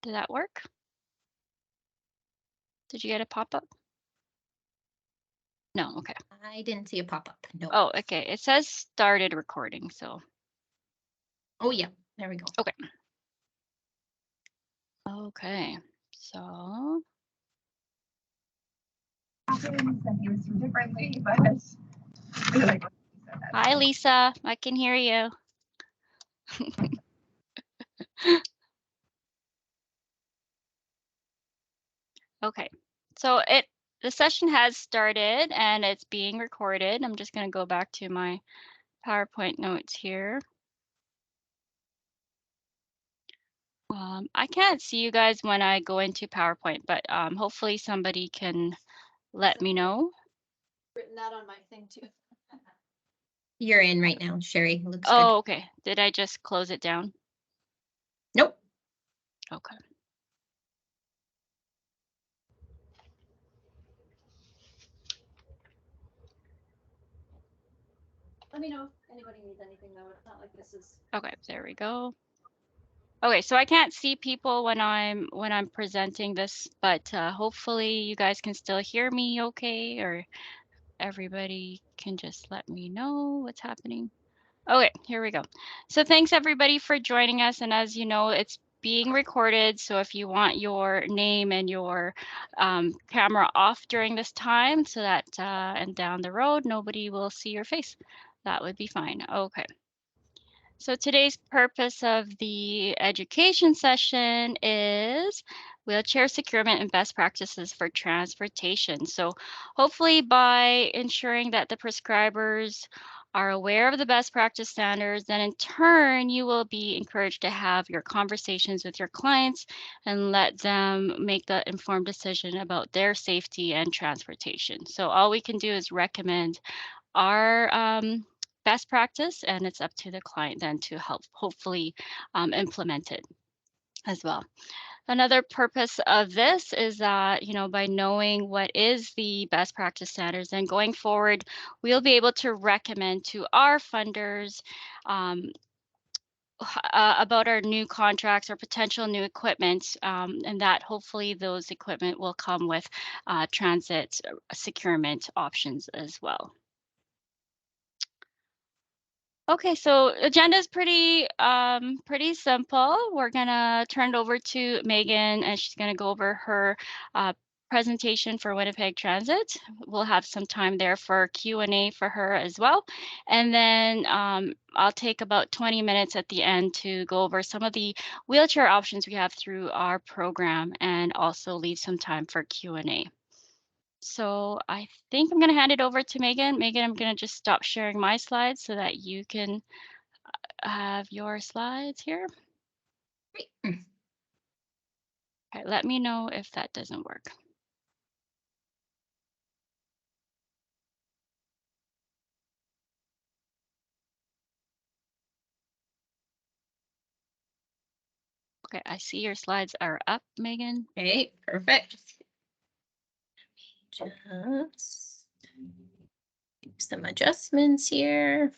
Did that work? Did you get a pop-up? No, okay. I didn't see a pop-up. No. Oh, okay. It says started recording, so. Oh, yeah. There we go. Okay. Okay. So. Differently, but Hi, Lisa. I can hear you. Okay. So the session has started and it's being recorded. I'm just going to go back to my PowerPoint notes here. I can't see you guys when I go into PowerPoint, but hopefully somebody can let me know. Written that on my thing too. You're in right now, Sherry. Looks good. Oh, okay. Did I just close it down? Nope. Okay. Let me know if anybody needs anything though. It's not like this is. Okay, there we go. Okay, so I can't see people when I'm presenting this, but hopefully you guys can still hear me okay, or everybody can just let me know what's happening. Okay, here we go. So thanks everybody for joining us, and as you know, it's being recorded, so if you want your name and your camera off during this time, so that and down the road nobody will see your face, that would be fine. Okay. So today's purpose of the education session is wheelchair securement and best practices for transportation. So hopefully by ensuring that the prescribers are aware of the best practice standards, then in turn, you will be encouraged to have your conversations with your clients and let them make the informed decision about their safety and transportation. So all we can do is recommend our best practice, and it's up to the client then to help hopefully implement it as well. Another purpose of this is that, you know, by knowing what is the best practice standards, and going forward, we'll be able to recommend to our funders about our new contracts or potential new equipment, and that hopefully those equipment will come with transit securement options as well. Okay, so agenda is pretty simple. We're gonna turn it over to Megan, and she's gonna go over her presentation for Winnipeg Transit. We'll have some time there for Q&A for her as well, and then I'll take about 20 minutes at the end to go over some of the wheelchair options we have through our program, and also leave some time for Q&A. So I think I'm going to hand it over to Megan. Megan, I'm going to just stop sharing my slides so that you can have your slides here. Great. Okay, let me know if that doesn't work. Okay, I see your slides are up, Megan. Okay, perfect. Just make some adjustments here.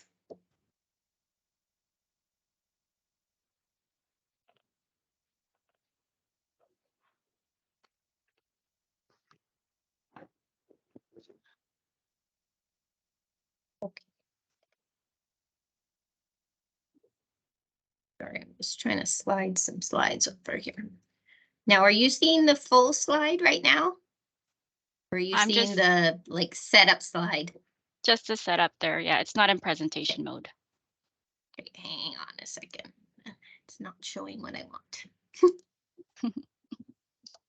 Okay. Sorry, I'm just trying to slide some slides over here. Now, are you seeing the full slide right now? Or are you seeing the like setup slide? Just the setup there. Yeah, it's not in presentation mode. Okay, hang on a second. It's not showing what I want.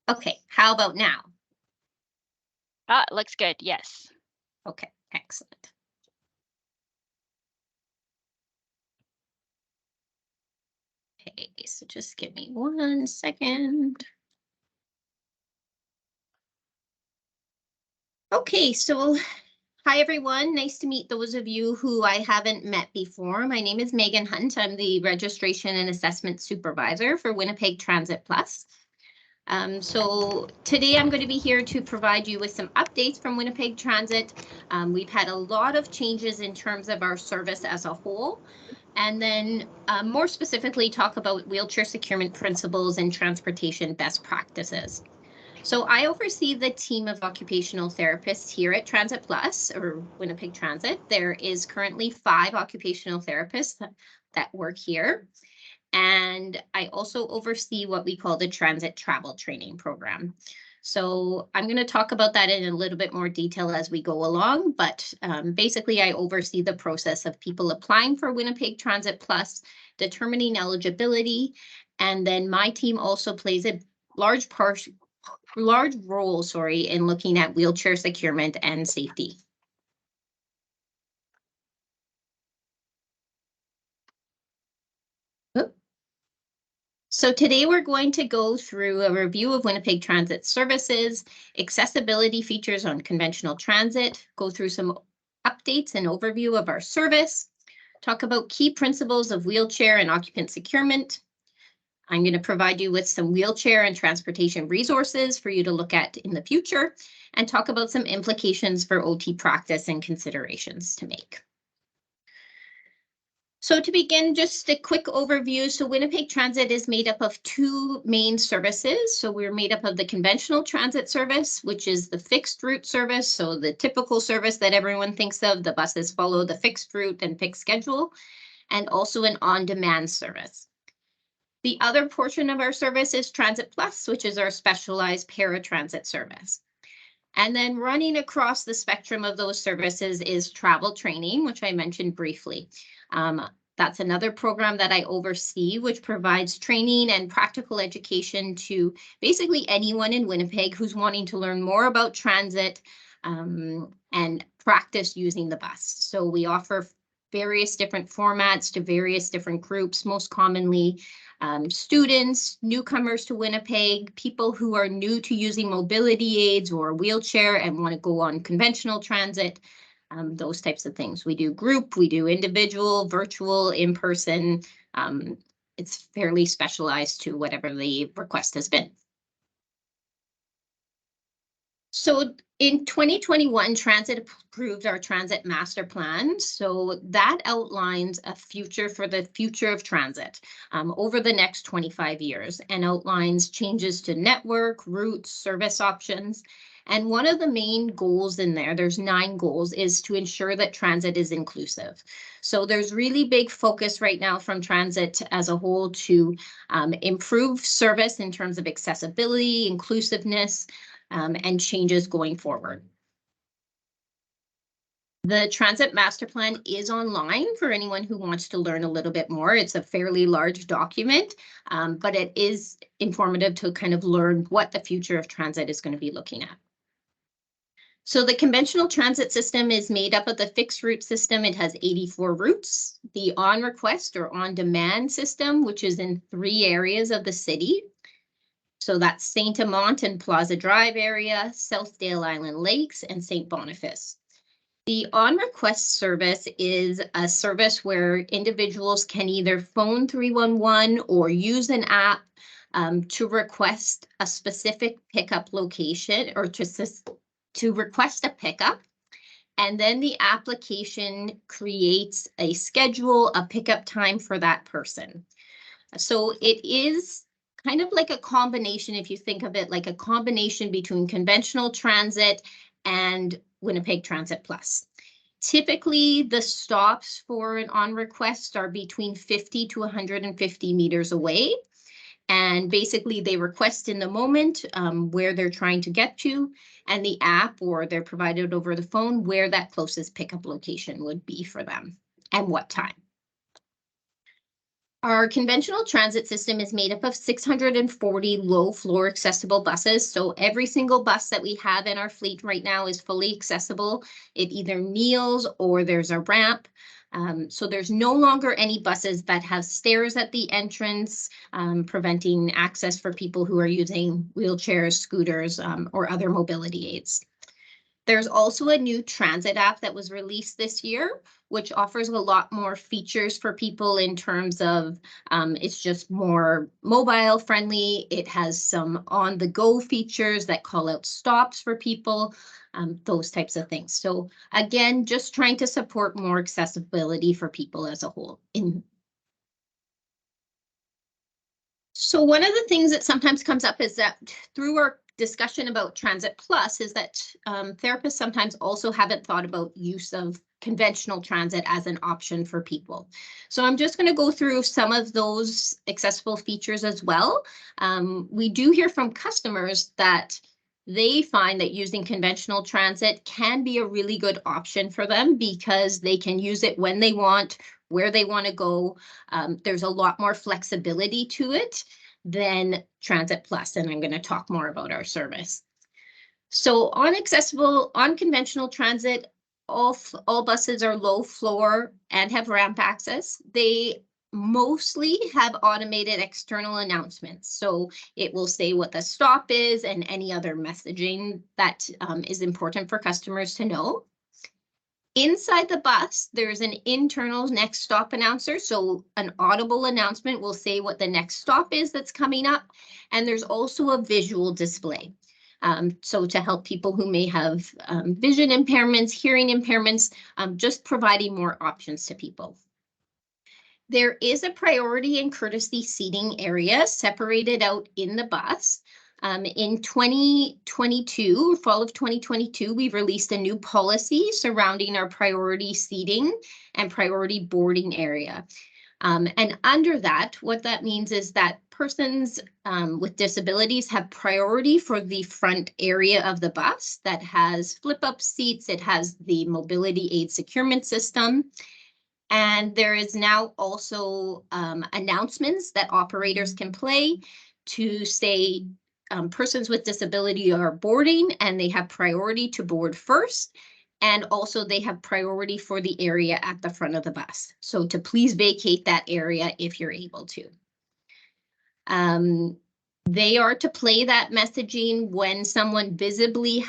Okay, how about now? Ah, it looks good. Yes. Okay, excellent. Okay, so just give me 1 second. Okay, so hi everyone. Nice to meet those of you who I haven't met before. My name is Megan Hunt. I'm the Registration and Assessment Supervisor for Winnipeg Transit Plus. So today I'm going to be here to provide you with some updates from Winnipeg Transit. We've had a lot of changes in terms of our service as a whole. and then more specifically talk about wheelchair securement principles and transportation best practices. So I oversee the team of occupational therapists here at Transit Plus, or Winnipeg Transit. There is currently 5 occupational therapists that work here. And I also oversee what we call the Transit Travel Training Program. So I'm going to talk about that in a little bit more detail as we go along, but basically I oversee the process of people applying for Winnipeg Transit Plus, determining eligibility, and then my team also plays a large role, in looking at wheelchair securement and safety. So today we're going to go through a review of Winnipeg Transit services, accessibility features on conventional transit, go through some updates and overview of our service, talk about key principles of wheelchair and occupant securement. I'm going to provide you with some wheelchair and transportation resources for you to look at in the future, and talk about some implications for OT practice and considerations to make. So to begin, just a quick overview. So Winnipeg Transit is made up of 2 main services. So we're made up of the conventional transit service, which is the fixed route service. So the typical service that everyone thinks of, the buses follow the fixed route and fixed schedule, and also an on-demand service. The other portion of our service is Transit Plus, which is our specialized paratransit service. And then running across the spectrum of those services is travel training, which I mentioned briefly. That's another program that I oversee, which provides training and practical education to basically anyone in Winnipeg who's wanting to learn more about transit and practice using the bus. So we offer various different formats to various different groups, most commonly students, newcomers to Winnipeg, people who are new to using mobility aids or a wheelchair and want to go on conventional transit, those types of things. We do group, we do individual, virtual, in-person. It's fairly specialized to whatever the request has been. So in 2021, Transit approved our Transit Master Plan. So that outlines a future for the future of transit over the next 25 years, and outlines changes to network, routes, service options. And one of the main goals in there, there's 9 goals, is to ensure that transit is inclusive. So there's really big focus right now from transit as a whole to improve service in terms of accessibility, inclusiveness, and changes going forward. The Transit Master Plan is online for anyone who wants to learn a little bit more. It's a fairly large document, but it is informative to kind of learn what the future of transit is going to be looking at. So the conventional transit system is made up of the fixed route system. It has 84 routes. The on request or on demand system, which is in 3 areas of the city. So that's St. Amant and Plaza Drive area, Southdale Island Lakes, and St. Boniface. The on-request service is a service where individuals can either phone 311 or use an app to request a specific pickup location, or to request a pickup. And then the application creates a schedule, a pickup time for that person. So it is kind of like a combination, if you think of it like a combination between conventional transit and Winnipeg Transit Plus. Typically, the stops for an on request are between 50 to 150 meters away. And basically they request in the moment where they're trying to get to, and the app, or they're provided over the phone where that closest pickup location would be for them and what time. Our conventional transit system is made up of 640 low floor accessible buses. So every single bus that we have in our fleet right now is fully accessible. It either kneels or there's a ramp. So there's no longer any buses that have stairs at the entrance, preventing access for people who are using wheelchairs, scooters, or other mobility aids. There's also a new transit app that was released this year, which offers a lot more features for people in terms of it's just more mobile friendly. It has some on the go features that call out stops for people, those types of things. So again, just trying to support more accessibility for people as a whole in So one of the things that sometimes comes up is that through our discussion about Transit Plus is that therapists sometimes also haven't thought about use of conventional transit as an option for people. So I'm just going to go through some of those accessible features as well. We do hear from customers that they find that using conventional transit can be a really good option for them because they can use it when they want, where they want to go. There's a lot more flexibility to it than Transit Plus, and I'm going to talk more about our service. So on conventional transit, all buses are low floor and have ramp access. They mostly have automated external announcements. So it will say what the stop is and any other messaging that is important for customers to know. Inside the bus, there's an internal next stop announcer. So an audible announcement will say what the next stop is that's coming up. And there's also a visual display. So to help people who may have vision impairments, hearing impairments, just providing more options to people. There is a priority and courtesy seating area separated out in the bus. In 2022, fall of 2022, we've released a new policy surrounding our priority seating and priority boarding area. And under that, what that means is that persons with disabilities have priority for the front area of the bus that has flip-up seats. It has the mobility aid securement system. And there is now also announcements that operators can play to say persons with disability are boarding and they have priority to board first. And also they have priority for the area at the front of the bus. So to please vacate that area if you're able to. They are to play that messaging when someone visibly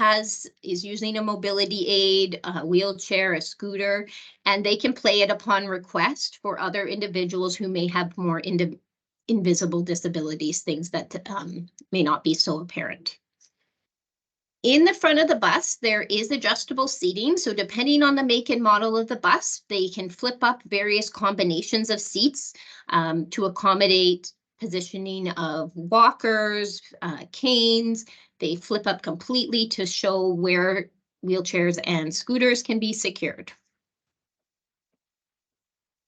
is using a mobility aid, a wheelchair, a scooter, and they can play it upon request for other individuals who may have more invisible disabilities, things that may not be so apparent. In the front of the bus, there is adjustable seating. So depending on the make and model of the bus, they can flip up various combinations of seats to accommodate positioning of walkers, canes. They flip up completely to show where wheelchairs and scooters can be secured.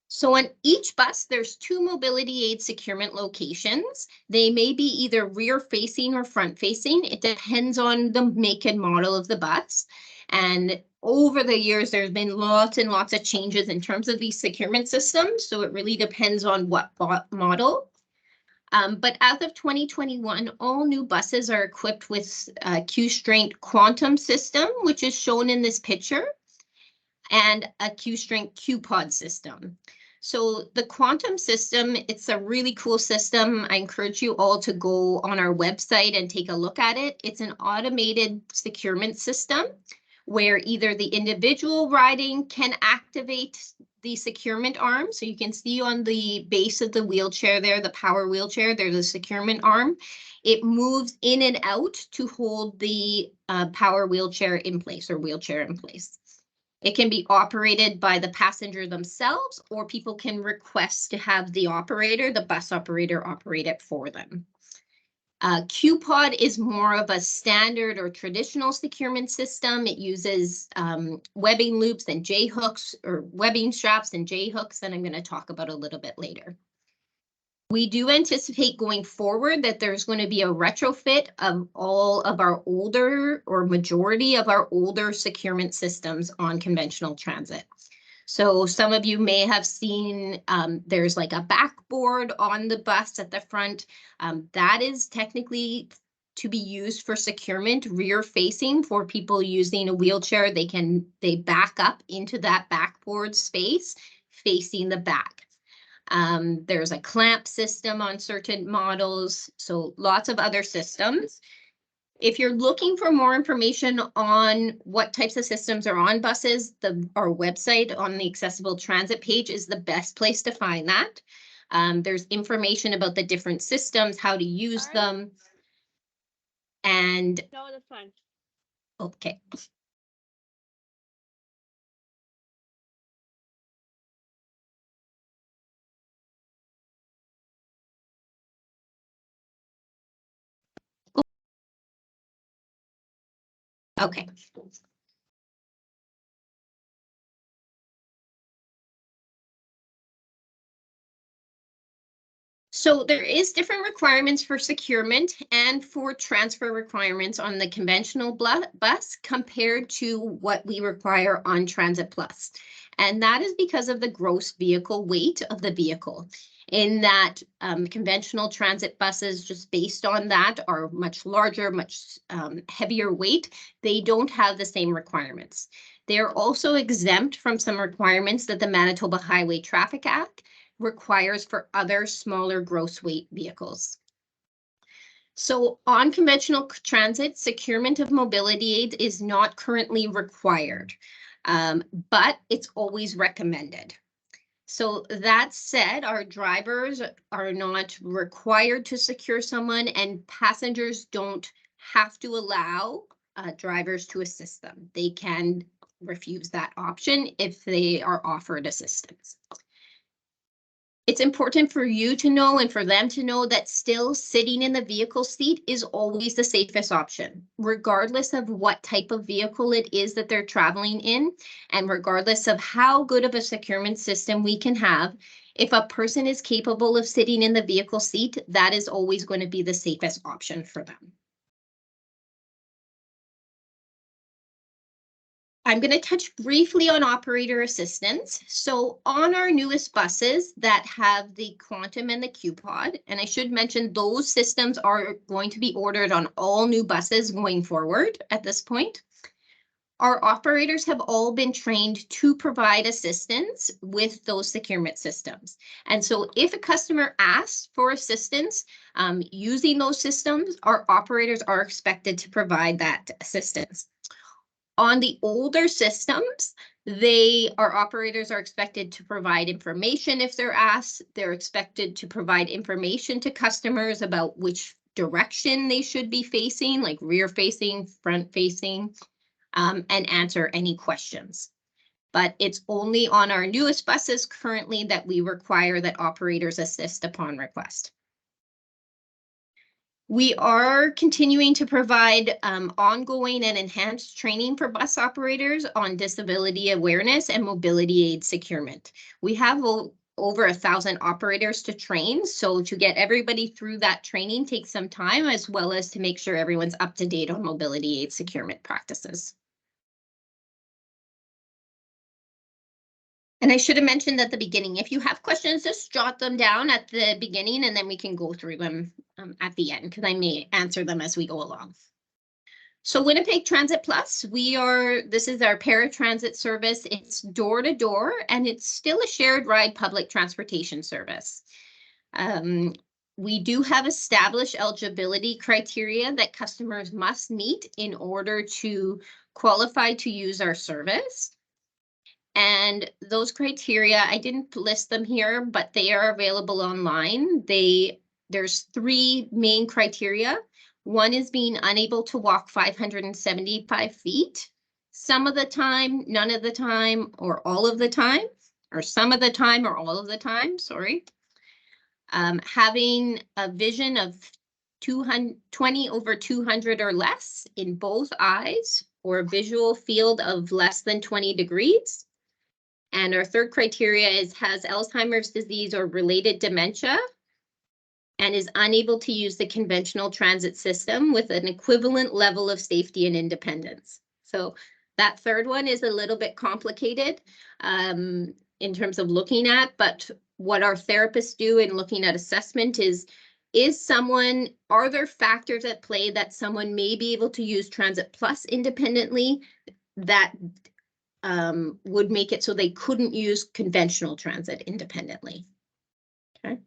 So on each bus, there's 2 mobility aid securement locations. They may be either rear facing or front facing. It depends on the make and model of the bus. And over the years, there's been lots and lots of changes in terms of these securement systems. So it really depends on what model. But as of 2021, all new buses are equipped with a Q-Strength Quantum system, which is shown in this picture, and a Q-Strength Q-Pod system. So the Quantum system, it's a really cool system. I encourage you all to go on our website and take a look at it. It's an automated securement system where either the individual riding can activate the securement arm. So you can see on the base of the wheelchair there, the power wheelchair, there's a securement arm. It moves in and out to hold the power wheelchair in place or wheelchair in place. It can be operated by the passenger themselves, or people can request to have the bus operator operate it for them. Q-Pod is more of a standard or traditional securement system. It uses webbing loops and J-hooks or webbing straps and J-hooks that I'm going to talk about a little bit later. We do anticipate going forward that there's going to be a retrofit of all of our older or majority of our older securement systems on conventional transit. So some of you may have seen there's like a backboard on the bus at the front. That is technically to be used for securement rear facing for people using a wheelchair. They back up into that backboard space facing the back. There's a clamp system on certain models, so lots of other systems. If you're looking for more information on what types of systems are on buses, our website on the accessible transit page is the best place to find that. There's information about the different systems, how to use them. And No, that's fine. okay. Okay. So there is different requirements for securement and for transfer requirements on the conventional bus compared to what we require on Transit Plus. And that is because of the gross vehicle weight of the vehicle. In that conventional transit buses, just based on that, are much larger, much heavier weight. They don't have the same requirements. They're also exempt from some requirements that the Manitoba Highway Traffic Act requires for other smaller gross weight vehicles. So on conventional transit, securement of mobility aid is not currently required, but it's always recommended. So that said, our drivers are not required to secure someone, and passengers don't have to allow drivers to assist them. They can refuse that option if they are offered assistance. It's important for you to know and for them to know that still sitting in the vehicle seat is always the safest option, regardless of what type of vehicle it is that they're traveling in, and regardless of how good of a securement system we can have. If a person is capable of sitting in the vehicle seat, that is always going to be the safest option for them. I'm going to touch briefly on operator assistance. So on our newest buses that have the Quantum and the Q-Pod, and I should mention those systems are going to be ordered on all new buses going forward at this point. Our operators have all been trained to provide assistance with those securement systems. And so if a customer asks for assistance using those systems, our operators are expected to provide that assistance. On the older systems, our operators are expected to provide information if they're asked. They're expected to provide information to customers about which direction they should be facing, like rear facing, front facing, and answer any questions. But it's only on our newest buses currently that we require that operators assist upon request. We are continuing to provide ongoing and enhanced training for bus operators on disability awareness and mobility aid securement. We have over 1,000 operators to train, so to get everybody through that training takes some time, as well as to make sure everyone's up to date on mobility aid securement practices. And I should have mentioned at the beginning, if you have questions, just jot them down at the beginning and then we can go through them at the end, because I may answer them as we go along. So Winnipeg Transit Plus, this is our paratransit service. It's door to door and it's still a shared ride public transportation service. We do have established eligibility criteria that customers must meet in order to qualify to use our service. And those criteria, I didn't list them here, but they are available online. There's 3 main criteria. One is being unable to walk 575 feet. Some of the time, none of the time, or all of the time, or some of the time, or all of the time, sorry. Having a vision of 20/200 or less in both eyes, or a visual field of less than 20 degrees. And our third criteria has Alzheimer's disease or related dementia and is unable to use the conventional transit system with an equivalent level of safety and independence. So that third one is a little bit complicated in terms of looking at, but what our therapists do in looking at assessment is are there factors at play that someone may be able to use Transit Plus independently that would make it so they couldn't use conventional transit independently. Okay.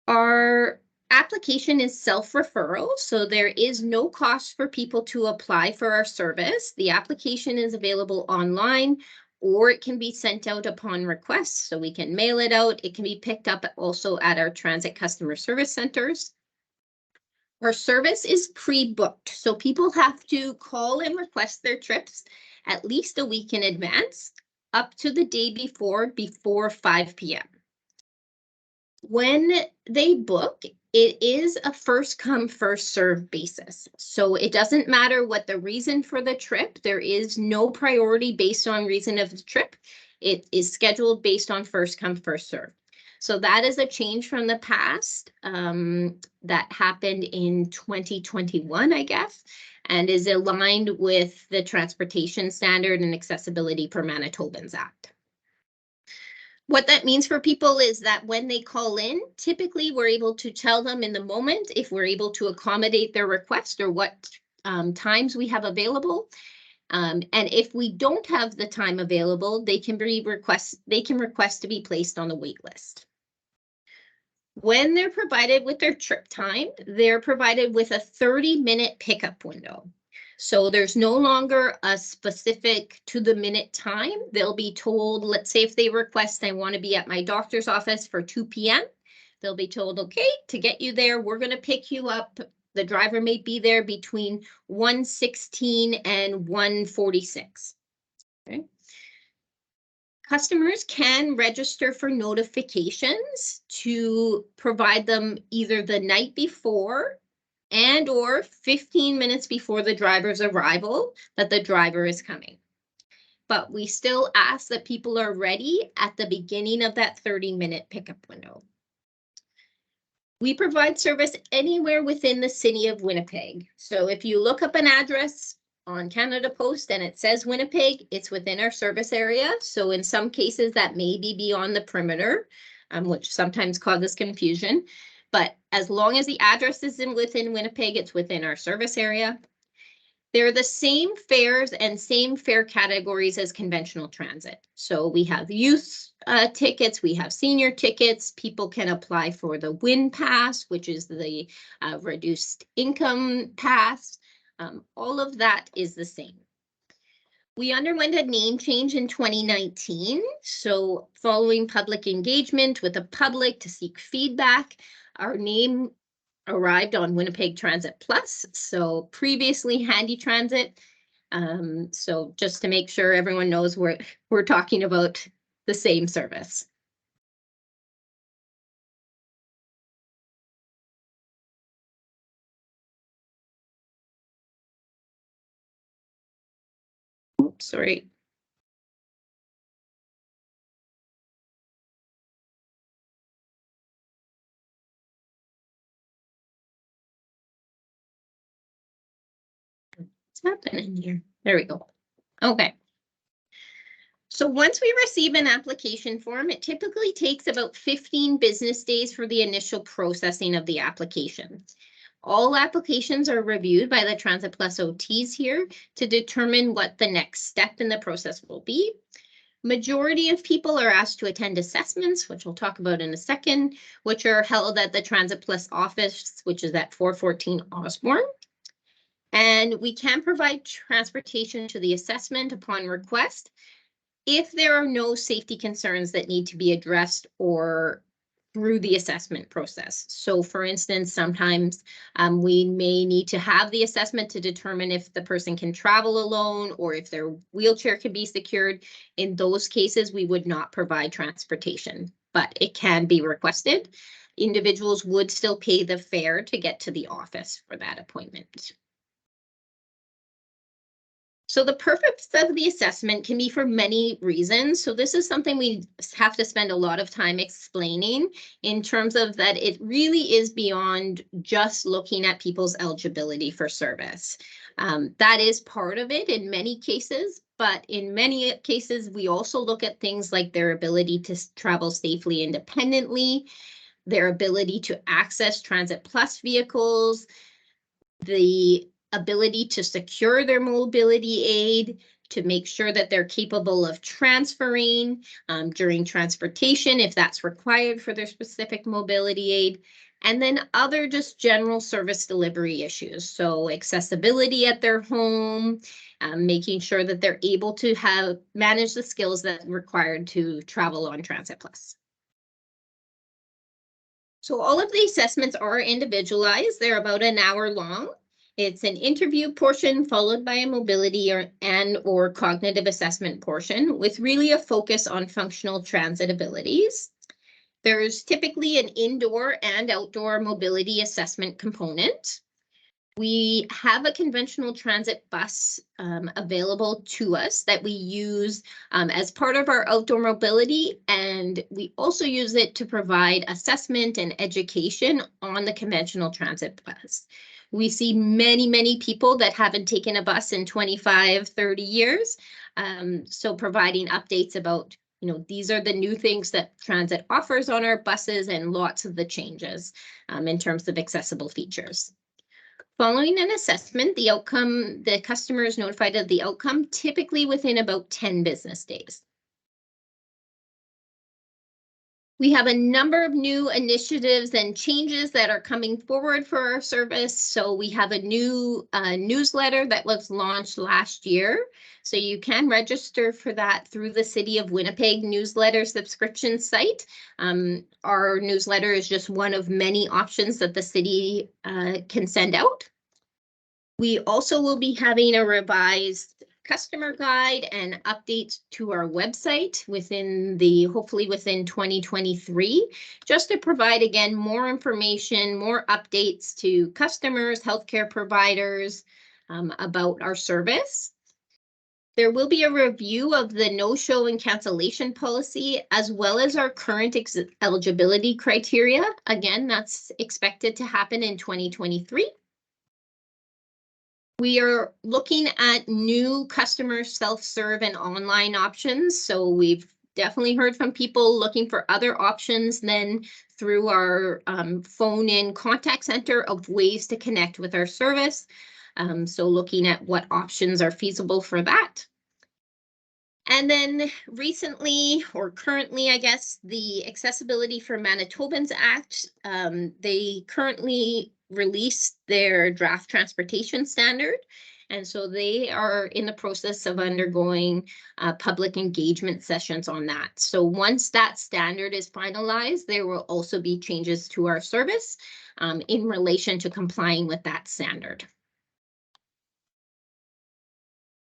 Our application is self-referral, so there is no cost for people to apply for our service. The application is available online, or it can be sent out upon request, so we can mail it out. It can be picked up also at our transit customer service centers. Our service is pre-booked, so people have to call and request their trips at least a week in advance, up to the day before 5 p.m. When they book, it is a first come, first serve basis. So it doesn't matter what the reason for the trip. There is no priority based on reason of the trip. It is scheduled based on first come, first serve. So that is a change from the past that happened in 2021, I guess, and is aligned with the Transportation Standard and Accessibility per Manitobans Act. What that means for people is that when they call in, typically we're able to tell them in the moment if we're able to accommodate their request or what times we have available. And if we don't have the time available, they can request to be placed on the wait list. When they're provided with their trip time, they're provided with a 30-minute pickup window. So there's no longer a specific to the minute time. They'll be told, let's say if they request, I want to be at my doctor's office for 2 p.m. They'll be told, okay, to get you there, we're going to pick you up. The driver may be there between 1:16 and 1:46. Okay. Customers can register for notifications to provide them either the night before and or 15 minutes before the driver's arrival that the driver is coming. But we still ask that people are ready at the beginning of that 30-minute pickup window. We provide service anywhere within the city of Winnipeg. So if you look up an address on Canada Post and it says Winnipeg, it's within our service area. So in some cases that may be beyond the perimeter, which sometimes causes confusion. But as long as the address is within Winnipeg, it's within our service area. They're the same fares and same fare categories as conventional transit. So we have youth tickets, we have senior tickets. People can apply for the WIN pass, which is the reduced income pass. All of that is the same. We underwent a name change in 2019. So following public engagement with the public to seek feedback, our name arrived on Winnipeg Transit Plus. So previously Handy Transit. So just to make sure everyone knows we're talking about the same service. Oops, sorry. What's happening here? There we go. Okay. So once we receive an application form, it typically takes about 15 business days for the initial processing of the application. All applications are reviewed by the Transit Plus OTs here to determine what the next step in the process will be. Majority of people are asked to attend assessments, which we'll talk about in a second, which are held at the Transit Plus office, which is at 414 Osborne. And we can provide transportation to the assessment upon request if there are no safety concerns that need to be addressed or through the assessment process. So for instance, sometimes we may need to have the assessment to determine if the person can travel alone or if their wheelchair can be secured. In those cases, we would not provide transportation, but it can be requested. Individuals would still pay the fare to get to the office for that appointment. So the purpose of the assessment can be for many reasons. So this is something we have to spend a lot of time explaining in terms of that it really is beyond just looking at people's eligibility for service. That is part of it in many cases, but in many cases, we also look at things like their ability to travel safely independently, their ability to access Transit Plus vehicles, the ability to secure their mobility aid, to make sure that they're capable of transferring during transportation if that's required for their specific mobility aid, and then other just general service delivery issues. So accessibility at their home, making sure that they're able to manage the skills that are required to travel on Transit Plus. So all of the assessments are individualized. They're about an hour long. It's an interview portion followed by a mobility or cognitive assessment portion with really a focus on functional transit abilities. There's typically an indoor and outdoor mobility assessment component. We have a conventional transit bus available to us that we use as part of our outdoor mobility, and we also use it to provide assessment and education on the conventional transit bus. We see many, many people that haven't taken a bus in 25, 30 years, so providing updates about, you know, these are the new things that transit offers on our buses and lots of the changes in terms of accessible features. Following an assessment, the customer is notified of the outcome typically within about 10 business days. We have a number of new initiatives and changes that are coming forward for our service. So we have a new newsletter that was launched last year. So you can register for that through the City of Winnipeg newsletter subscription site. Our newsletter is just one of many options that the city can send out. We also will be having a revised customer guide and updates to our website hopefully within 2023, just to provide, again, more information, more updates to customers, healthcare providers about our service. There will be a review of the no-show and cancellation policy, as well as our current eligibility criteria. Again, that's expected to happen in 2023. We are looking at new customer self-serve and online options. So we've definitely heard from people looking for other options than through our phone-in contact center of ways to connect with our service. So looking at what options are feasible for that. And then recently, or currently, I guess, the Accessibility for Manitobans Act, they currently released their draft transportation standard. And so they are in the process of undergoing public engagement sessions on that. So once that standard is finalized, there will also be changes to our service in relation to complying with that standard.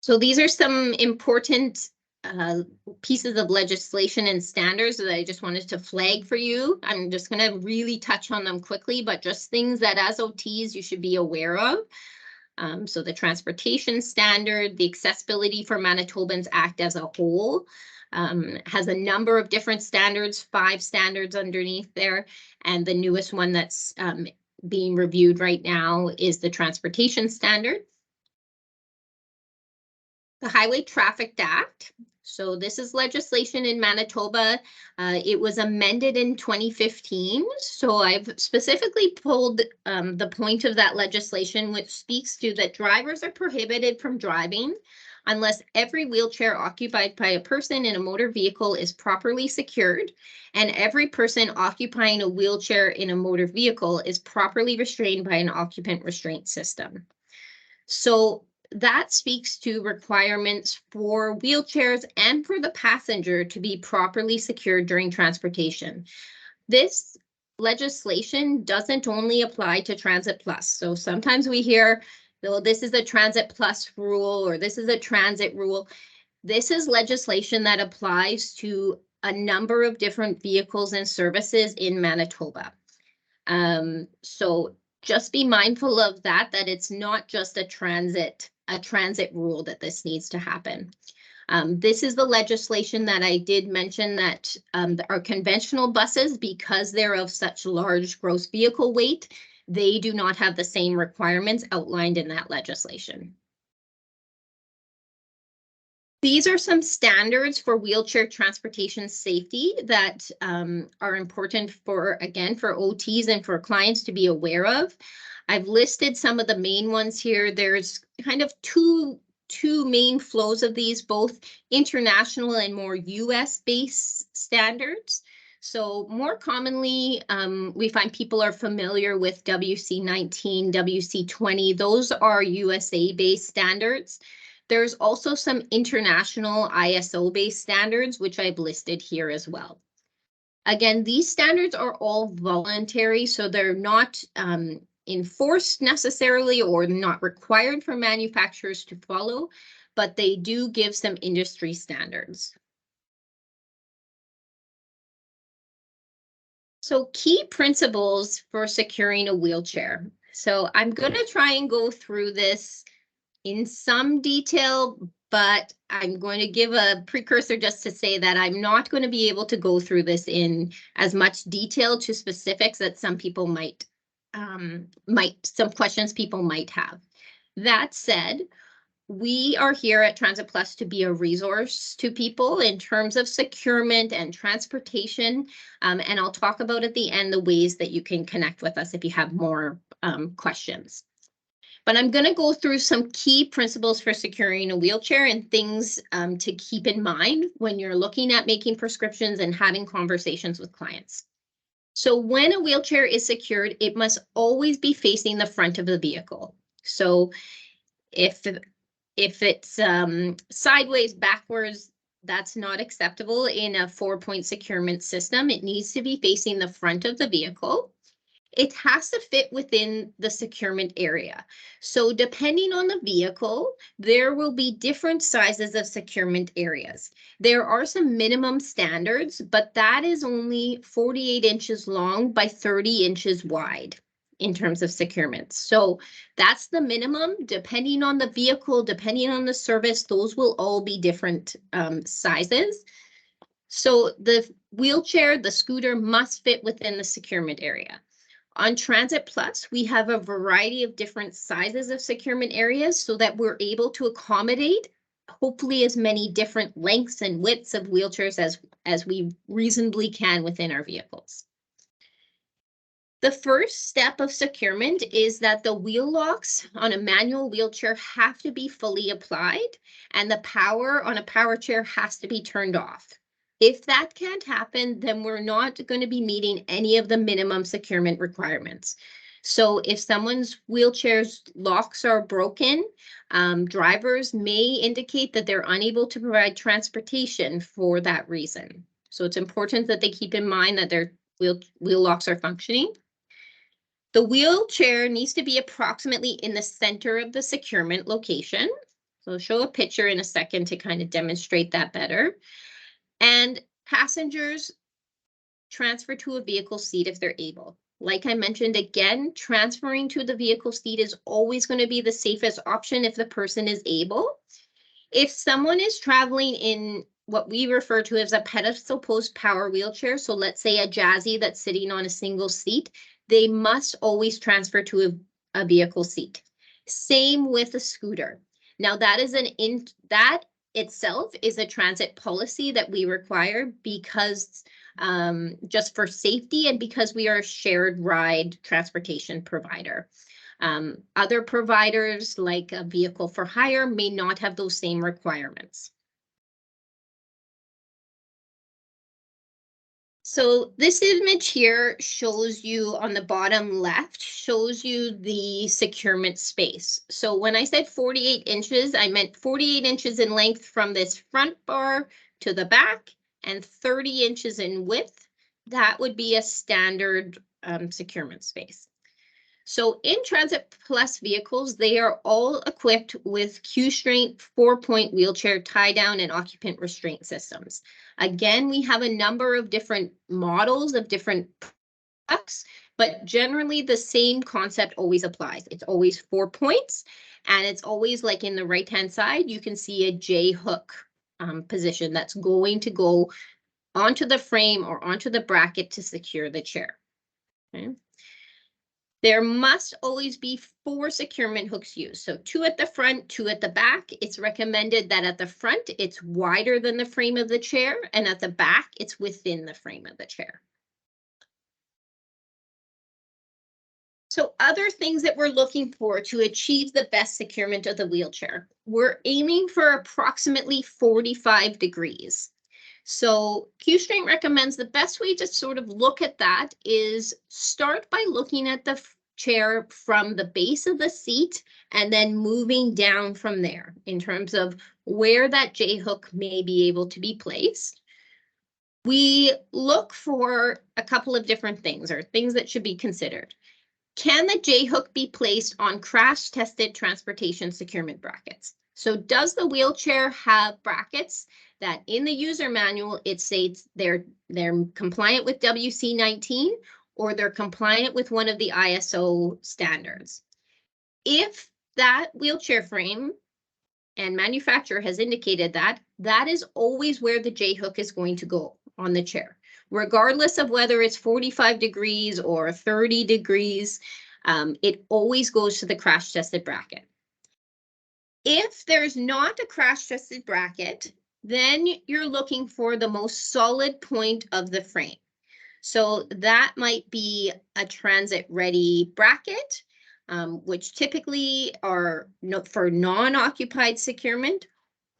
So these are some important pieces of legislation and standards that I just wanted to flag for you. I'm just going to really touch on them quickly, but just things that as OTs you should be aware of. So the transportation standard, the Accessibility for Manitobans Act as a whole has a number of different standards, 5 standards underneath there. And the newest one that's being reviewed right now is the transportation standard. The Highway Traffic Act. So this is legislation in Manitoba. It was amended in 2015. So I've specifically pulled the point of that legislation, which speaks to that drivers are prohibited from driving unless every wheelchair occupied by a person in a motor vehicle is properly secured, and every person occupying a wheelchair in a motor vehicle is properly restrained by an occupant restraint system. So that speaks to requirements for wheelchairs and for the passenger to be properly secured during transportation. This legislation doesn't only apply to Transit Plus. So sometimes we hear, well, this is a Transit Plus rule or this is a transit rule. This is legislation that applies to a number of different vehicles and services in Manitoba. So just be mindful of that it's not just a transit rule that this needs to happen. This is the legislation that I did mention that our conventional buses, because they're of such large gross vehicle weight, they do not have the same requirements outlined in that legislation. These are some standards for wheelchair transportation safety that are important for OTs and for clients to be aware of. I've listed some of the main ones here. There's kind of two main flows of these, both international and more US-based standards. So more commonly, we find people are familiar with WC19, WC20. Those are USA-based standards. There's also some international ISO-based standards, which I've listed here as well. Again, these standards are all voluntary, so they're not enforced necessarily or not required for manufacturers to follow, but they do give some industry standards. So key principles for securing a wheelchair. So I'm going to try and go through this in some detail, but I'm going to give a precursor just to say that I'm not going to be able to go through this in as much detail to specifics that some people some questions people might have. That said, we are here at Transit Plus to be a resource to people in terms of securement and transportation. And I'll talk about at the end the ways that you can connect with us if you have more questions. But I'm going to go through some key principles for securing a wheelchair and things to keep in mind when you're looking at making prescriptions and having conversations with clients. So when a wheelchair is secured, it must always be facing the front of the vehicle. So if it's sideways, backwards, that's not acceptable in a 4-point securement system. It needs to be facing the front of the vehicle. It has to fit within the securement area. So depending on the vehicle, there will be different sizes of securement areas. There are some minimum standards, but that is only 48 inches long by 30 inches wide in terms of securement. So that's the minimum. Depending on the vehicle, depending on the service, those will all be different sizes. So the wheelchair, the scooter must fit within the securement area. On Transit Plus, we have a variety of different sizes of securement areas so that we're able to accommodate hopefully as many different lengths and widths of wheelchairs as we reasonably can within our vehicles. The first step of securement is that the wheel locks on a manual wheelchair have to be fully applied and the power on a power chair has to be turned off. If that can't happen, then we're not going to be meeting any of the minimum securement requirements. So if someone's wheelchair's locks are broken, drivers may indicate that they're unable to provide transportation for that reason. So it's important that they keep in mind that their wheel locks are functioning. The wheelchair needs to be approximately in the center of the securement location. So I'll show a picture in a second to kind of demonstrate that better. And passengers transfer to a vehicle seat if they're able. Like I mentioned, again, transferring to the vehicle seat is always going to be the safest option if the person is able. If someone is traveling in what we refer to as a pedestal post power wheelchair, so let's say a Jazzy that's sitting on a single seat, they must always transfer to a vehicle seat. Same with a scooter. Now that is that itself is a transit policy that we require because just for safety and because we are a shared ride transportation provider. Other providers like a vehicle for hire may not have those same requirements. So this image here shows you on the bottom left, shows you the securement space. So when I said 48 inches, I meant 48 inches in length from this front bar to the back and 30 inches in width. That would be a standard securement space. So in Transit Plus vehicles, they are all equipped with Q-Straint 4-point wheelchair tie-down and occupant restraint systems. Again, we have a number of different models of different products, but generally the same concept always applies. It's always 4 points, and it's always like in the right-hand side, you can see a J-hook position that's going to go onto the frame or onto the bracket to secure the chair. Okay. There must always be 4 securement hooks used. So 2 at the front, 2 at the back. It's recommended that at the front, it's wider than the frame of the chair, and at the back, it's within the frame of the chair. So other things that we're looking for to achieve the best securement of the wheelchair, we're aiming for approximately 45 degrees. So Q-Straint recommends the best way to sort of look at that is start by looking at the chair from the base of the seat and then moving down from there in terms of where that J-hook may be able to be placed. We look for a couple of different things or things that should be considered. Can the J-hook be placed on crash-tested transportation securement brackets? So does the wheelchair have brackets that in the user manual, it states they're compliant with WC19 or they're compliant with one of the ISO standards? If that wheelchair frame and manufacturer has indicated that, that is always where the J-hook is going to go on the chair, regardless of whether it's 45 degrees or 30 degrees, it always goes to the crash tested bracket. If there's not a crash tested bracket, then you're looking for the most solid point of the frame. So that might be a transit ready bracket, which typically are for non-occupied securement,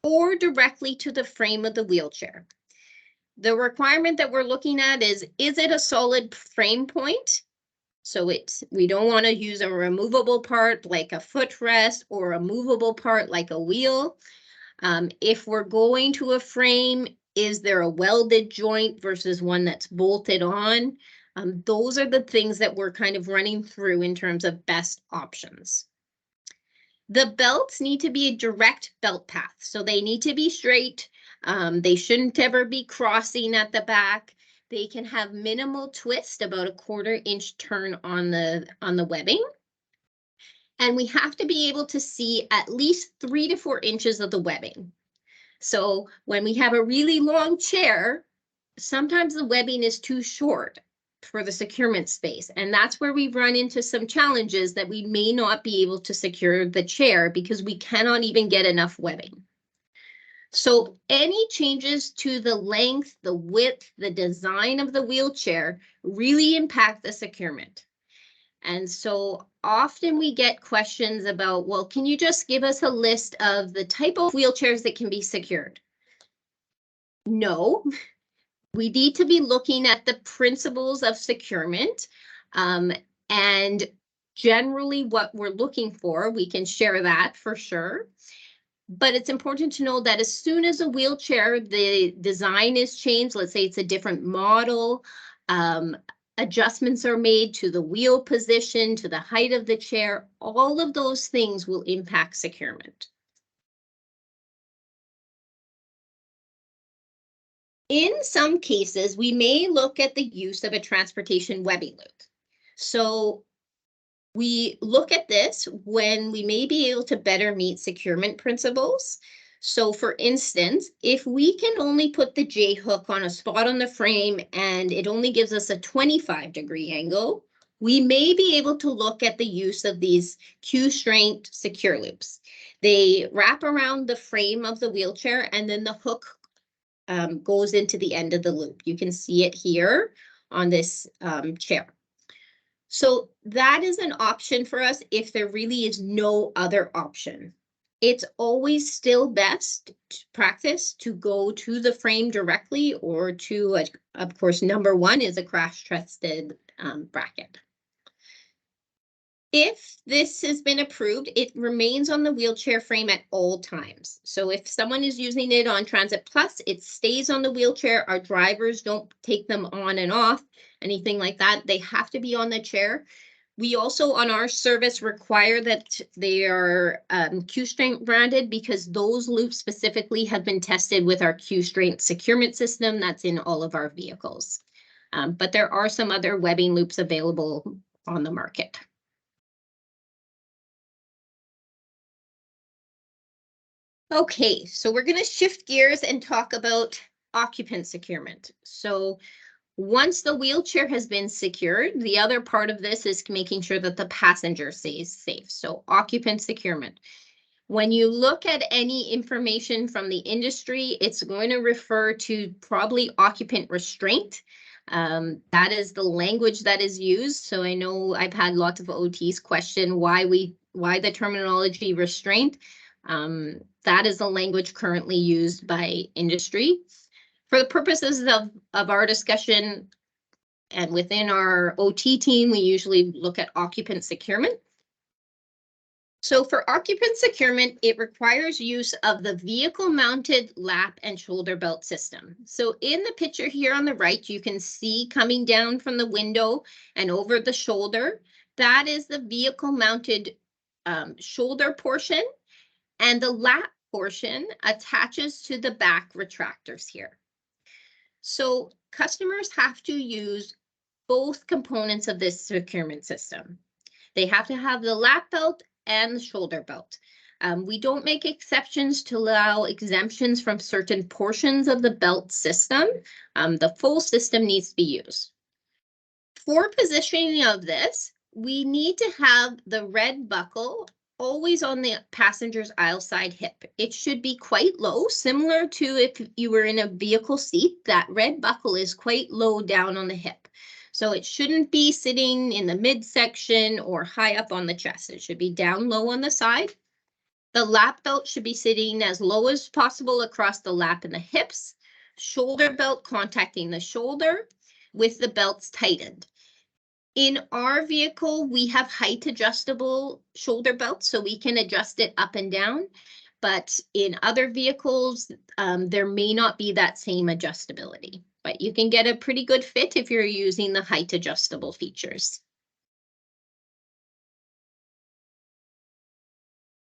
or directly to the frame of the wheelchair. The requirement that we're looking at is it a solid frame point? So we don't want to use a removable part like a footrest or a movable part like a wheel. If we're going to a frame, is there a welded joint versus one that's bolted on? Those are the things that we're kind of running through in terms of best options. The belts need to be a direct belt path, so they need to be straight. They shouldn't ever be crossing at the back. They can have minimal twist, about a 1/4 inch turn on the webbing. And we have to be able to see at least 3 to 4 inches of the webbing. So when we have a really long chair, sometimes the webbing is too short for the securement space. And that's where we run into some challenges that we may not be able to secure the chair because we cannot even get enough webbing. So any changes to the length, the width, the design of the wheelchair really impact the securement. And so often we get questions about, well, can you just give us a list of the type of wheelchairs that can be secured? No, we need to be looking at the principles of securement, and generally what we're looking for, we can share that for sure. But it's important to know that as soon as a wheelchair, the design is changed, let's say it's a different model, adjustments are made to the wheel position, to the height of the chair, all of those things will impact securement. In some cases, we may look at the use of a transportation webbing loop. So we look at this when we may be able to better meet securement principles. So for instance, if we can only put the J-hook on a spot on the frame and it only gives us a 25-degree angle, we may be able to look at the use of these Q-strength secure loops. They wrap around the frame of the wheelchair and then the hook goes into the end of the loop. You can see it here on this chair. So that is an option for us if there really is no other option. It's always still best to practice to go to the frame directly or to, of course, number one is a crash tested bracket. If this has been approved, it remains on the wheelchair frame at all times. So if someone is using it on Transit Plus, it stays on the wheelchair. Our drivers don't take them on and off, anything like that. They have to be on the chair. We also, on our service, require that they are Q-strength branded because those loops specifically have been tested with our Q-strength securement system that's in all of our vehicles. But there are some other webbing loops available on the market. Okay, so we're going to shift gears and talk about occupant securement. So once the wheelchair has been secured, the other part of this is making sure that the passenger stays safe. So occupant securement. When you look at any information from the industry, it's going to refer to probably occupant restraint. That is the language that is used. So I know I've had lots of OTs question why the terminology restraint. That is the language currently used by industry. For the purposes of our discussion and within our OT team, we usually look at occupant securement. So for occupant securement, it requires use of the vehicle mounted lap and shoulder belt system. So in the picture here on the right, you can see coming down from the window and over the shoulder, that is the vehicle mounted shoulder portion. And the lap portion attaches to the back retractors here. So customers have to use both components of this securement system. They have to have the lap belt and the shoulder belt. We don't make exceptions to allow exemptions from certain portions of the belt system. The full system needs to be used. For positioning of this, we need to have the red buckle always on the passenger's aisle side hip. It should be quite low, similar to if you were in a vehicle seat. That red buckle is quite low down on the hip. So it shouldn't be sitting in the midsection or high up on the chest. It should be down low on the side. The lap belt should be sitting as low as possible across the lap and the hips. Shoulder belt contacting the shoulder with the belts tightened. In our vehicle, we have height adjustable shoulder belts, so we can adjust it up and down. But in other vehicles, there may not be that same adjustability. But you can get a pretty good fit if you're using the height adjustable features.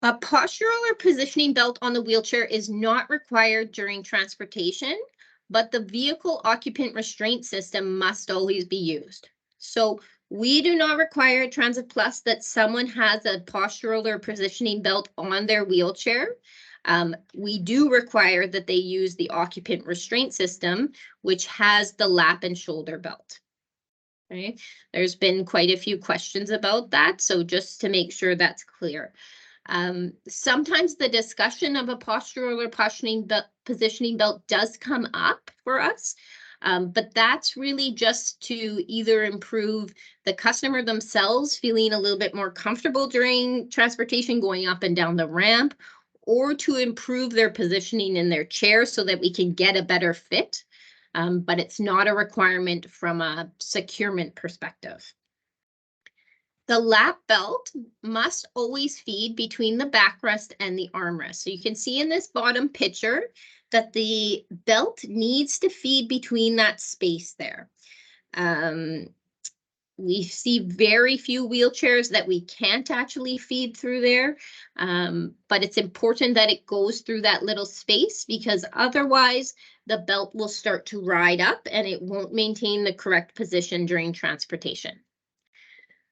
A postural or positioning belt on the wheelchair is not required during transportation, but the vehicle occupant restraint system must always be used. So we do not require at Transit Plus that someone has a postural or positioning belt on their wheelchair. We do require that they use the occupant restraint system, which has the lap and shoulder belt. Okay. There's been quite a few questions about that, so just to make sure that's clear. Sometimes the discussion of a postural or positioning belt does come up for us, but that's really just to either improve the customer themselves feeling a little bit more comfortable during transportation going up and down the ramp, or to improve their positioning in their chair so that we can get a better fit. But it's not a requirement from a securement perspective. The lap belt must always feed between the backrest and the armrest. So you can see in this bottom picture that the belt needs to feed between that space there. We see very few wheelchairs that we can't actually feed through there, but it's important that it goes through that little space, because otherwise the belt will start to ride up and it won't maintain the correct position during transportation.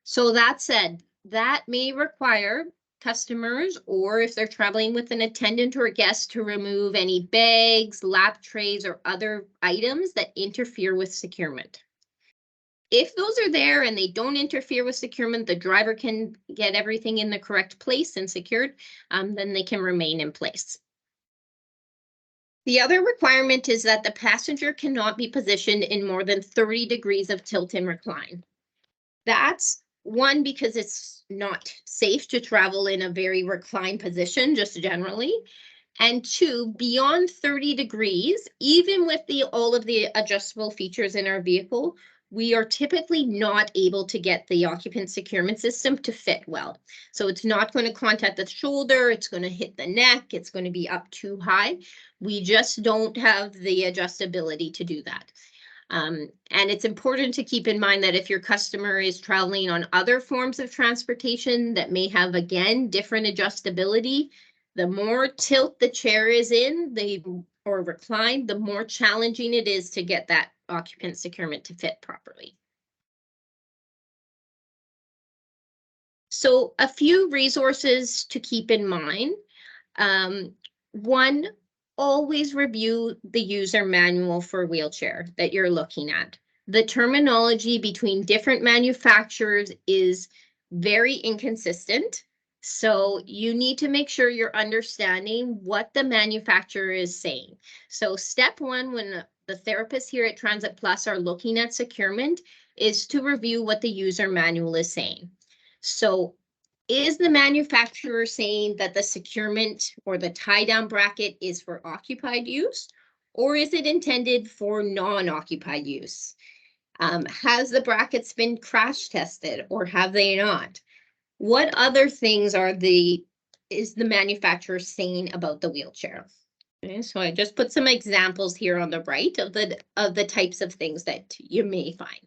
So that said, that may require customers, or if they're traveling with an attendant or a guest, to remove any bags, lap trays, or other items that interfere with securement. If those are there and they don't interfere with securement, the driver can get everything in the correct place and secured, then they can remain in place. The other requirement is that the passenger cannot be positioned in more than 30 degrees of tilt and recline. That's one, because it's not safe to travel in a very reclined position, just generally. And two, beyond 30 degrees, even with all of the adjustable features in our vehicle, we are typically not able to get the occupant securement system to fit well. So it's not going to contact the shoulder, it's going to hit the neck, it's going to be up too high. We just don't have the adjustability to do that. And it's important to keep in mind that if your customer is traveling on other forms of transportation that may have, again, different adjustability, the more tilt the chair is in, or reclined, the more challenging it is to get that occupant securement to fit properly. So a few resources to keep in mind. One, always review the user manual for wheelchair that you're looking at. The terminology between different manufacturers is very inconsistent. So you need to make sure you're understanding what the manufacturer is saying. So step one, when the therapists here at Transit Plus are looking at securement, is to review what the user manual is saying. So is the manufacturer saying that the securement or the tie-down bracket is for occupied use, or is it intended for non-occupied use? Has the brackets been crash tested, or have they not? What other things is the manufacturer saying about the wheelchair? Okay, so I just put some examples here on the right of the types of things that you may find.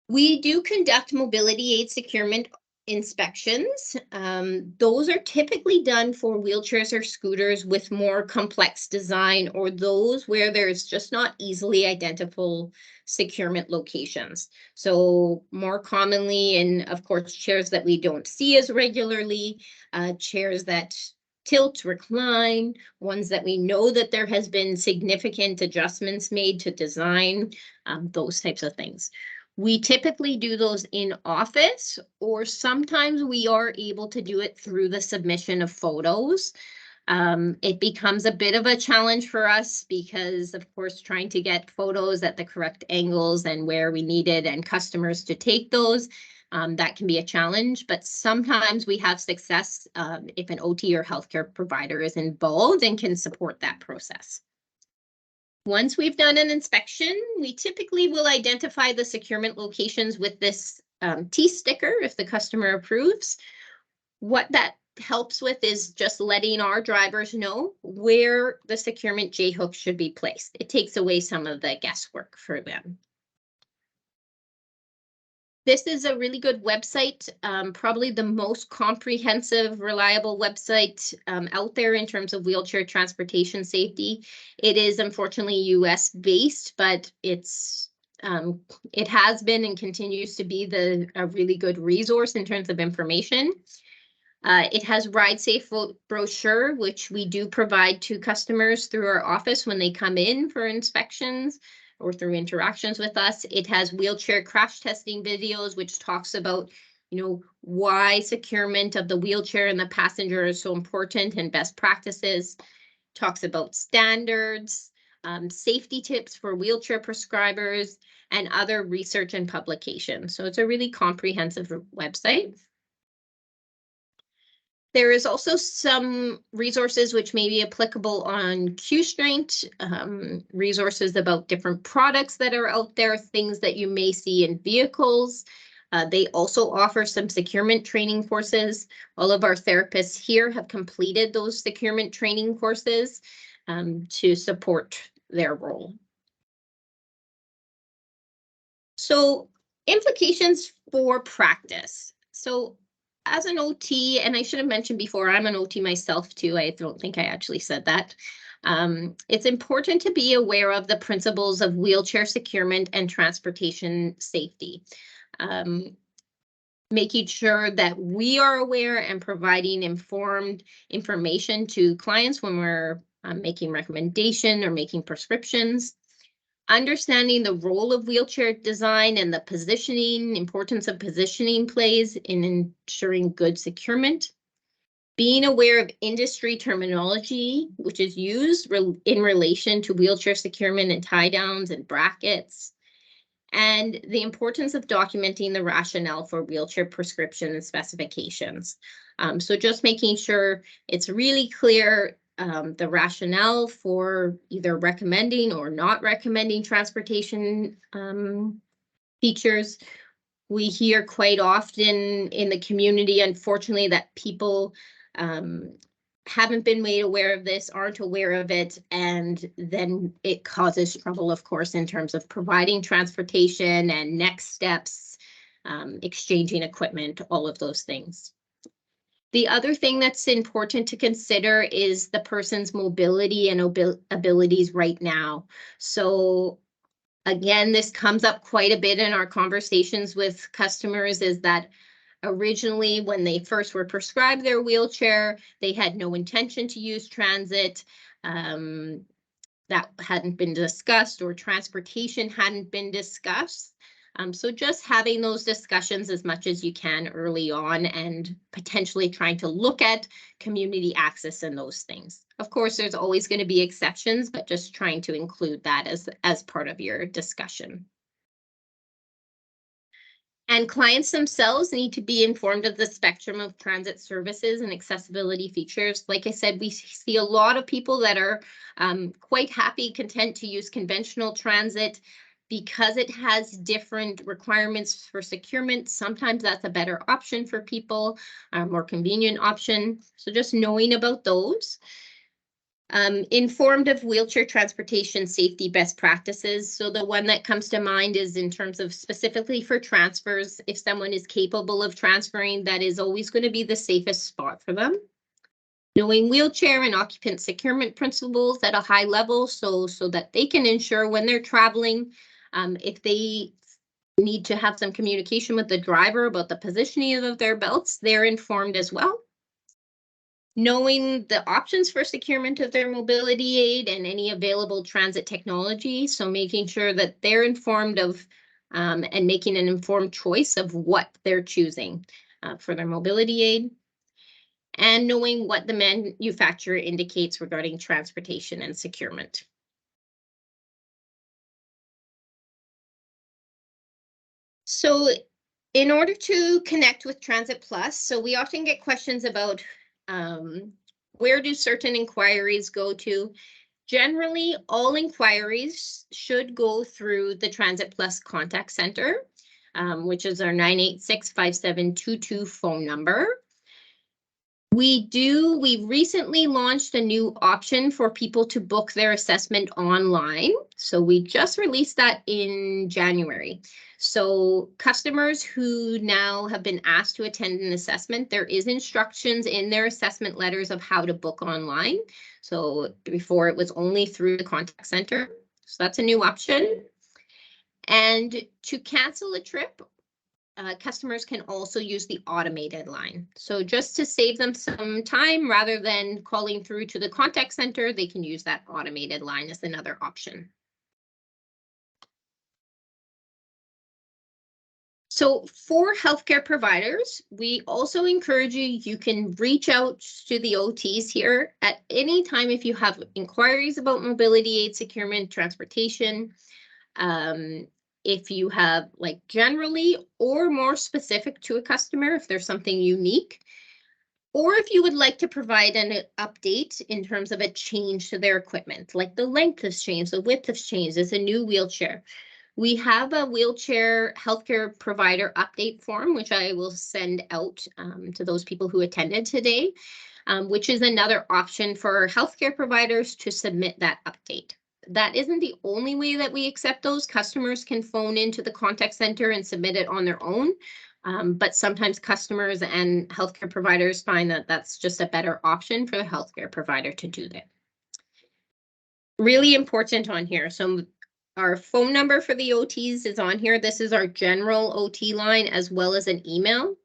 We do conduct mobility aid securement inspections. Those are typically done for wheelchairs or scooters with more complex design, or those where there's just not easily identifiable securement locations. So more commonly, and of course, chairs that we don't see as regularly, chairs that tilt, recline, ones that we know that there has been significant adjustments made to design, those types of things. We typically do those in office, or sometimes we are able to do it through the submission of photos. It becomes a bit of a challenge for us because, of course, trying to get photos at the correct angles and where we needed and customers to take those, that can be a challenge. But sometimes we have success if an OT or healthcare provider is involved and can support that process. Once we've done an inspection, we typically will identify the securement locations with this T sticker if the customer approves. What that helps with is just letting our drivers know where the securement J-hook should be placed. It takes away some of the guesswork for them. This is a really good website, probably the most comprehensive, reliable website out there in terms of wheelchair transportation safety. It is unfortunately US based, but it has been and continues to be a really good resource in terms of information. It has Ride Safe brochure, which we do provide to customers through our office when they come in for inspections or through interactions with us. It has wheelchair crash testing videos, which talks about, why securement of the wheelchair and the passenger is so important and best practices. Talks about standards, safety tips for wheelchair prescribers, and other research and publications. So it's a really comprehensive website. There is also some resources which may be applicable on Q-Strength, resources about different products that are out there, things that you may see in vehicles. They also offer some securement training courses. All of our therapists here have completed those securement training courses to support their role. So, implications for practice. So, as an OT, and I should have mentioned before, I'm an OT myself too. I don't think I actually said that. It's important to be aware of the principles of wheelchair securement and transportation safety. Making sure that we are aware and providing informed information to clients when we're making recommendation or making prescriptions. Understanding the role of wheelchair design and the importance of positioning plays in ensuring good securement. Being aware of industry terminology, which is used in relation to wheelchair securement and tie downs and brackets. And the importance of documenting the rationale for wheelchair prescription and specifications. So just making sure it's really clear the rationale for either recommending or not recommending transportation features. We hear quite often in the community, unfortunately, that people haven't been made aware of this, aren't aware of it, and then it causes trouble, of course, in terms of providing transportation and next steps, exchanging equipment, all of those things. The other thing that's important to consider is the person's mobility and abilities right now. So again, this comes up quite a bit in our conversations with customers, is that originally when they first were prescribed their wheelchair, they had no intention to use transit. That hadn't been discussed, or transportation hadn't been discussed. So just having those discussions as much as you can early on, and potentially trying to look at community access and those things. Of course, there's always going to be exceptions, but just trying to include that as part of your discussion. And clients themselves need to be informed of the spectrum of transit services and accessibility features. Like I said, we see a lot of people that are quite happy, content to use conventional transit because it has different requirements for securement. Sometimes that's a better option for people, a more convenient option. So just knowing about those. Informed of wheelchair transportation safety best practices. So the one that comes to mind is in terms of specifically for transfers, if someone is capable of transferring, that is always going to be the safest spot for them. Knowing wheelchair and occupant securement principles at a high level so that they can ensure when they're traveling, if they need to have some communication with the driver about the positioning of their belts, they're informed as well. Knowing the options for securement of their mobility aid and any available transit technology. So making sure that they're informed of and making an informed choice of what they're choosing for their mobility aid. And knowing what the manufacturer indicates regarding transportation and securement. So in order to connect with Transit Plus, so we often get questions about where do certain inquiries go to? Generally, all inquiries should go through the Transit Plus contact center, which is our 986-5722 phone number. We recently launched a new option for people to book their assessment online. So we just released that in January. So customers who now have been asked to attend an assessment, there is instructions in their assessment letters of how to book online. So before it was only through the contact center. So that's a new option. And to cancel a trip, customers can also use the automated line. So just to save them some time, rather than calling through to the contact center, they can use that automated line as another option. So for healthcare providers, we also encourage you can reach out to the OTs here at any time if you have inquiries about mobility aid, securement, transportation. If you have like generally or more specific to a customer, if there's something unique, or if you would like to provide an update in terms of a change to their equipment, like the length has changed, the width has changed, it's a new wheelchair. We have a wheelchair healthcare provider update form, which I will send out to those people who attended today, which is another option for healthcare providers to submit that update. That isn't the only way that we accept those. Customers can phone into the contact center and submit it on their own. But sometimes customers and healthcare providers find that that's just a better option for the healthcare provider to do that. Really important on here. So our phone number for the OTs is on here. This is our general OT line as well as an email.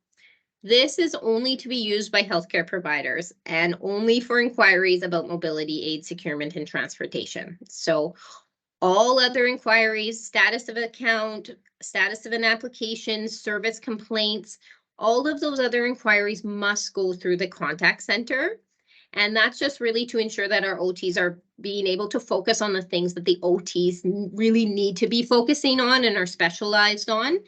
This is only to be used by healthcare providers and only for inquiries about mobility aid, securement, and transportation. So all other inquiries, status of account, status of an application, service complaints, all of those other inquiries must go through the contact center. And that's just really to ensure that our OTs are being able to focus on the things that the OTs really need to be focusing on and are specialized on.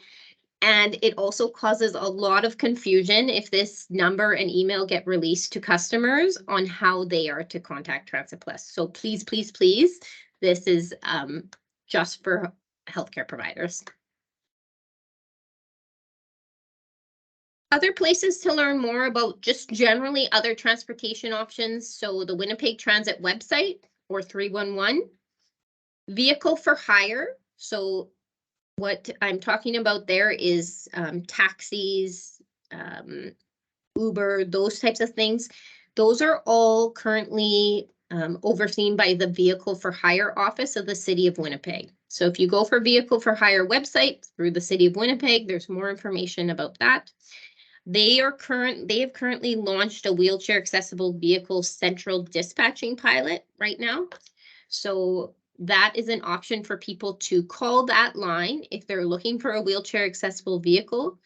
And it also causes a lot of confusion if this number and email get released to customers on how they are to contact Transit Plus. So please, please, please, this is just for healthcare providers. Other places to learn more about just generally other transportation options. So the Winnipeg Transit website or 311. Vehicle for hire. So what I'm talking about there is taxis, Uber, those types of things. Those are all currently overseen by the Vehicle for Hire office of the City of Winnipeg. So if you go for Vehicle for Hire website through the City of Winnipeg, there's more information about that. They have currently launched a wheelchair accessible vehicle central dispatching pilot right now. So that is an option for people to call that line if they're looking for a wheelchair accessible vehicle.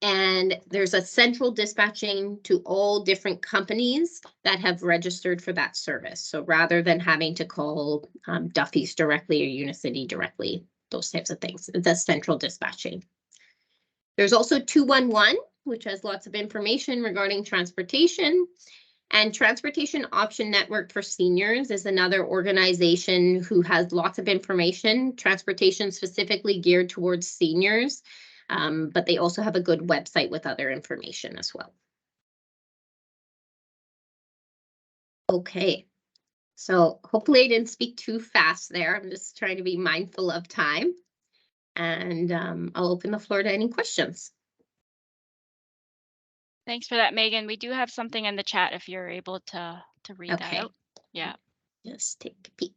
And there's a central dispatching to all different companies that have registered for that service. So rather than having to call Duffy's directly or Unicity directly, those types of things, the central dispatching. There's also 211, which has lots of information regarding transportation. And Transportation Option Network for Seniors is another organization who has lots of information, transportation specifically geared towards seniors, but they also have a good website with other information as well. Okay, So hopefully I didn't speak too fast there. I'm just trying to be mindful of time. And I'll open the floor to any questions. Thanks for that, Megan. We do have something in the chat if you're able to read that Okay. out. Yeah. Just take a peek.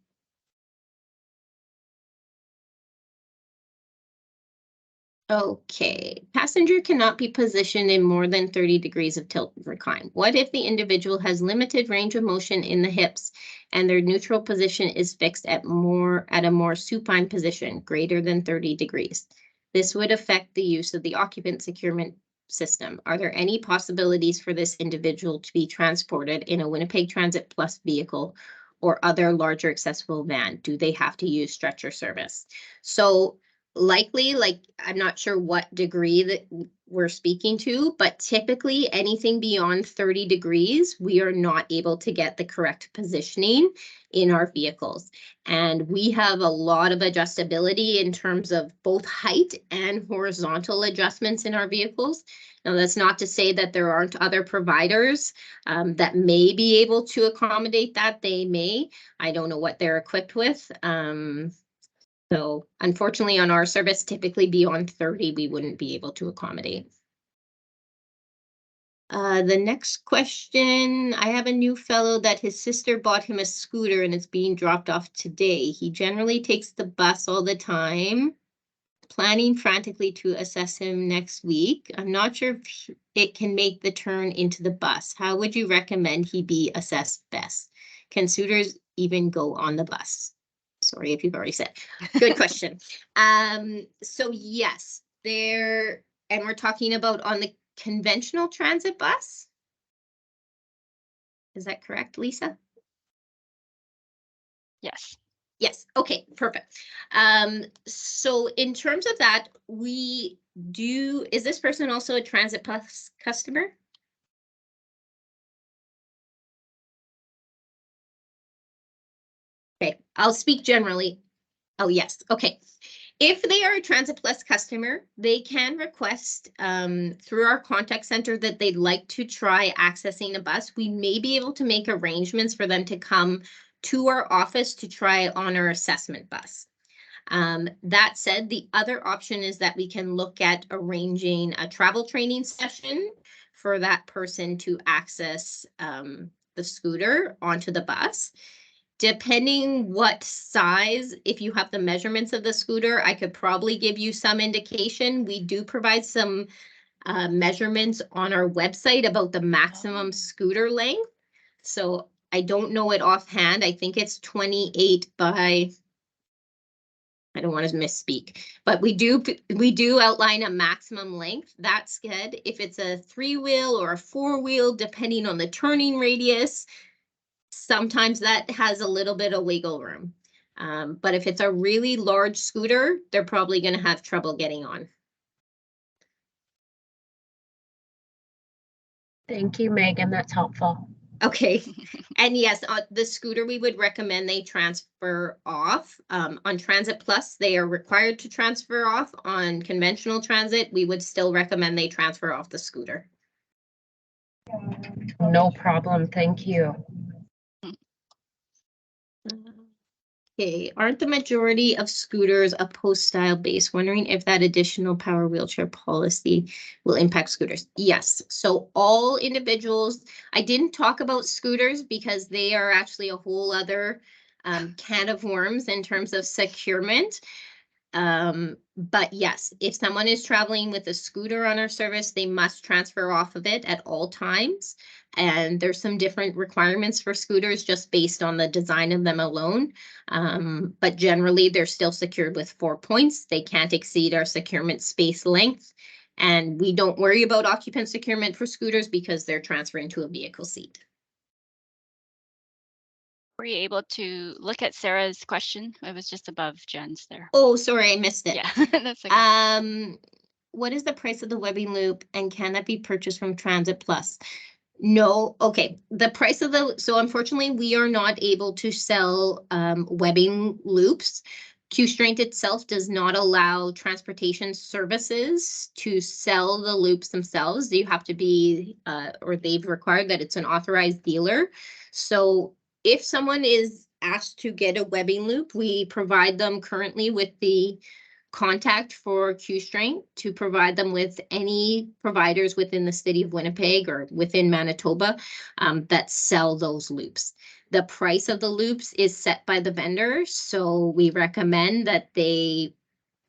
Okay, passenger cannot be positioned in more than 30 degrees of tilt recline. What if the individual has limited range of motion in the hips and their neutral position is fixed at a more supine position, greater than 30 degrees? This would affect the use of the occupant securement system. Are there any possibilities for this individual to be transported in a Winnipeg Transit Plus vehicle or other larger accessible van? Do they have to use stretcher service? So likely, like, I'm not sure what degree that we're speaking to, but typically anything beyond 30 degrees, we are not able to get the correct positioning in our vehicles. And we have a lot of adjustability in terms of both height and horizontal adjustments in our vehicles. Now, that's not to say that there aren't other providers that may be able to accommodate that. They may. I don't know what they're equipped with. So unfortunately, on our service, typically beyond 30, we wouldn't be able to accommodate. The next question, I have a new fellow that his sister bought him a scooter and it's being dropped off today. He generally takes the bus all the time, planning frantically to assess him next week. I'm not sure if it can make the turn into the bus. How would you recommend he be assessed best? Can suitors even go on the bus? Sorry if you've already said. Good question. So yes, and we're talking about on the conventional transit bus. Is that correct, Lisa? Yes. Yes. Okay, perfect. So in terms of that, is this person also a Transit Plus customer? Okay, I'll speak generally. Oh, yes. Okay. If they are a Transit Plus customer, they can request through our contact center that they'd like to try accessing a bus. We may be able to make arrangements for them to come to our office to try on our assessment bus. That said, the other option is that we can look at arranging a travel training session for that person to access the scooter onto the bus. Depending what size, if you have the measurements of the scooter, I could probably give you some indication. We do provide some measurements on our website about the maximum scooter length. So I don't know it offhand. I think it's 28 by, I don't want to misspeak, but we do outline a maximum length. That's good. If it's a 3-wheel or a 4-wheel, depending on the turning radius, sometimes that has a little bit of wiggle room. But if it's a really large scooter, they're probably going to have trouble getting on. Thank you, Megan. That's helpful. Okay. And yes, the scooter, we would recommend they transfer off. On Transit Plus, they are required to transfer off. On conventional transit, we would still recommend they transfer off the scooter. No problem. Thank you. Okay, aren't the majority of scooters a post-style base? Wondering if that additional power wheelchair policy will impact scooters. Yes, so all individuals, I didn't talk about scooters because they are actually a whole other can of worms in terms of securement. But yes, if someone is traveling with a scooter on our service, they must transfer off of it at all times. And there's some different requirements for scooters just based on the design of them alone. But generally, they're still secured with 4 points. They can't exceed our securement space length. And we don't worry about occupant securement for scooters because they're transferring to a vehicle seat. Were you able to look at Sarah's question? It was just above Jen's there. Oh, sorry, I missed it. Yeah, that's okay. What is the price of the webbing loop and can that be purchased from Transit Plus? No, okay. The price of so unfortunately, we are not able to sell webbing loops. Q-Strength itself does not allow transportation services to sell the loops themselves. You have to be, or they've required that it's an authorized dealer. So if someone is asked to get a webbing loop, we provide them currently with the contact for Q-Strength to provide them with any providers within the city of Winnipeg or within Manitoba that sell those loops. The price of the loops is set by the vendor, so we recommend that they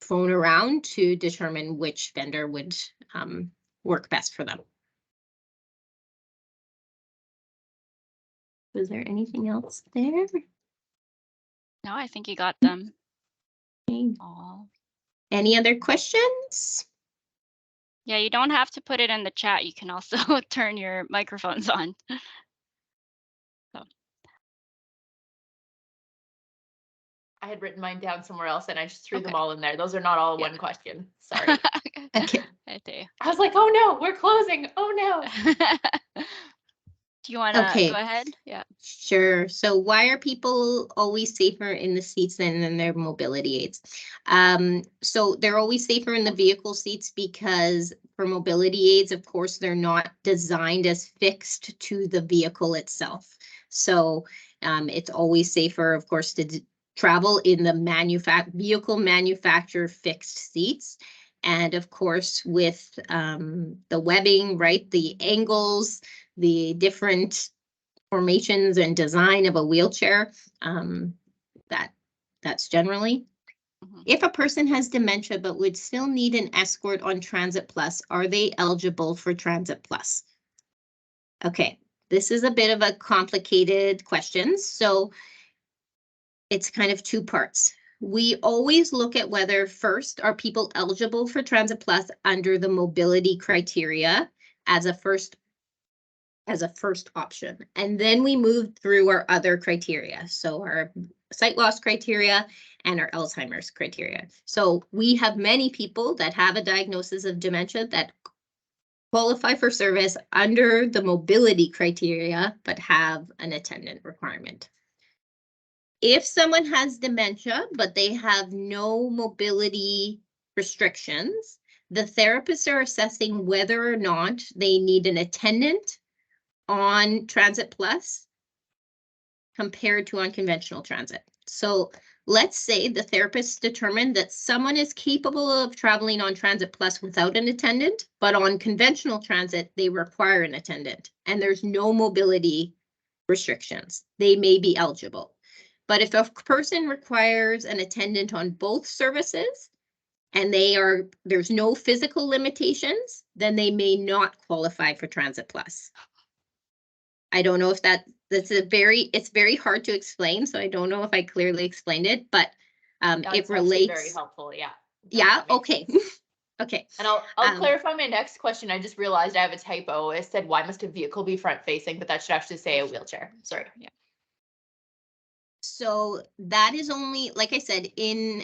phone around to determine which vendor would work best for them. Was there anything else there? No, I think you got them Okay. all. Any other questions? Yeah, you don't have to put it in the chat. You can also turn your microphones on. I had written mine down somewhere else and I just threw them Okay. all in there. Those are not all Yeah. one question. Sorry. Okay. Okay. I was like, oh no, we're closing. Oh no. Do you want to Okay. go ahead? Yeah. Sure. So why are people always safer in the seats than in their mobility aids? So they're always safer in the vehicle seats because for mobility aids, of course, they're not designed as fixed to the vehicle itself. So it's always safer, of course, to travel in the vehicle manufacturer fixed seats. And of course, with the webbing, right, the angles, the different formations and design of a wheelchair, that's generally. If a person has dementia but would still need an escort on Transit Plus, are they eligible for Transit Plus? Okay, this is a bit of a complicated question, so it's kind of two parts. We always look at whether first are people eligible for Transit Plus under the mobility criteria as a first option. And then we move through our other criteria. So our sight loss criteria and our Alzheimer's criteria. So we have many people that have a diagnosis of dementia that qualify for service under the mobility criteria, but have an attendant requirement. If someone has dementia, but they have no mobility restrictions, the therapists are assessing whether or not they need an attendant on Transit Plus compared to unconventional transit. So let's say the therapist determined that someone is capable of traveling on Transit Plus without an attendant, but on conventional transit, they require an attendant and there's no mobility restrictions. They may be eligible. But if a person requires an attendant on both services and there's no physical limitations, then they may not qualify for Transit Plus. I don't know if it's very hard to explain, so I don't know if I clearly explained it, but it relates. Very helpful, yeah. Yeah, okay. Okay. And I'll clarify my next question. I just realized I have a typo. It said, why must a vehicle be front facing? But that should actually say a wheelchair. Sorry. Yeah. So that is only, like I said, in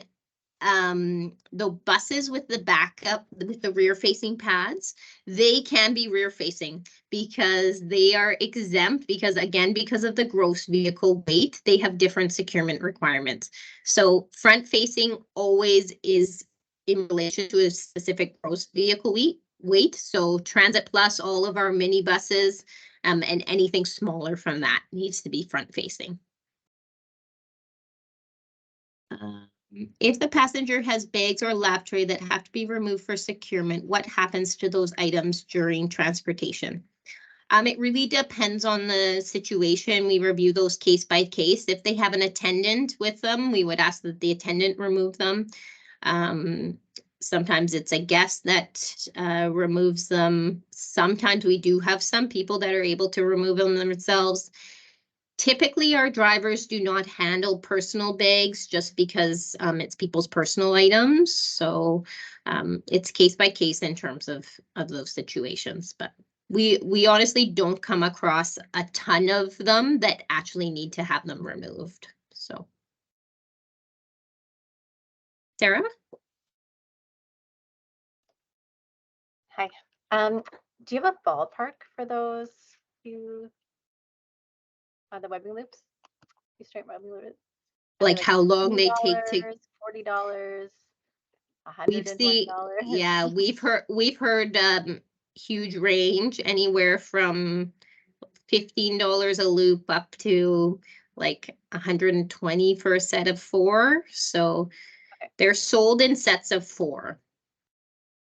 the buses with the backup, with the rear facing pads, they can be rear facing because they are exempt because of the gross vehicle weight, they have different securement requirements. So front facing always is in relation to a specific gross vehicle weight. So Transit Plus, all of our mini buses, and anything smaller from that needs to be front facing. If the passenger has bags or lap tray that have to be removed for securement, what happens to those items during transportation? It really depends on the situation. We review those case by case. If they have an attendant with them, we would ask that the attendant remove them. Sometimes it's a guest that removes them. Sometimes we do have some people that are able to remove them themselves. Typically, our drivers do not handle personal bags just because it's people's personal items. So it's case by case in terms of those situations. But we honestly don't come across a ton of them that actually need to have them removed. So, Sarah? Hi. Do you have a ballpark for those few the webbing loops? You straight webbing loops? Like how long they take to $40, we've seen, $120. yeah, we've heard huge range anywhere from $15 a loop up to like 120 for a set of 4. So Okay. they're sold in sets of 4.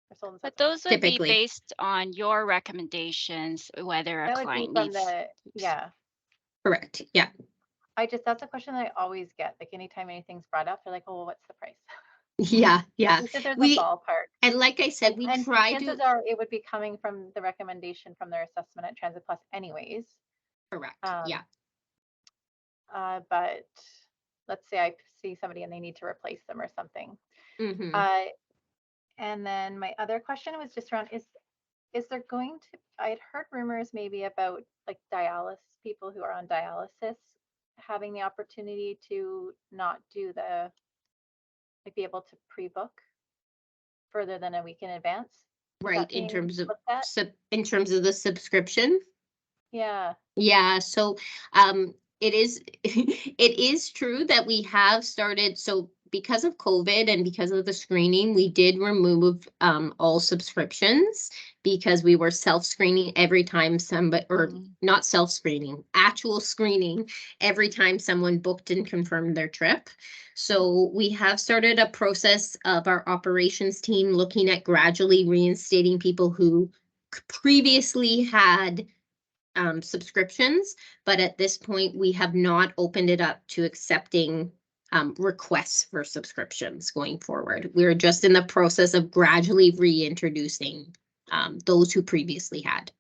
They're sold in But sets of- those would be Typically. based on your recommendations, whether a That would be client from needs. the, yeah. Correct. Yeah. That's a question that I always get. Like anytime anything's brought up, they're like, oh, well, what's the price? Yeah. Yeah. You said there's a We, ballpark. and like I said, we And try chances to. are it would be coming from the recommendation from their assessment at Transit Plus anyways. Correct. Um, Yeah. But let's say I see somebody and they need to replace them or something. Mhm. And then my other question was just around, is there going to, I'd heard rumors maybe about like dialysis, people who are on dialysis having the opportunity to not do the, like be able to pre-book further than a week in advance. Is Right. that being looked at? In terms of the subscription. Yeah. Yeah, so it is it is true that we have started, so because of COVID and because of the screening, we did remove all subscriptions because we were self-screening every time somebody, or not self-screening, actual screening every time someone booked and confirmed their trip. So we have started a process of our operations team looking at gradually reinstating people who previously had subscriptions, but at this point, we have not opened it up to accepting requests for subscriptions going forward. We're just in the process of gradually reintroducing those who previously had.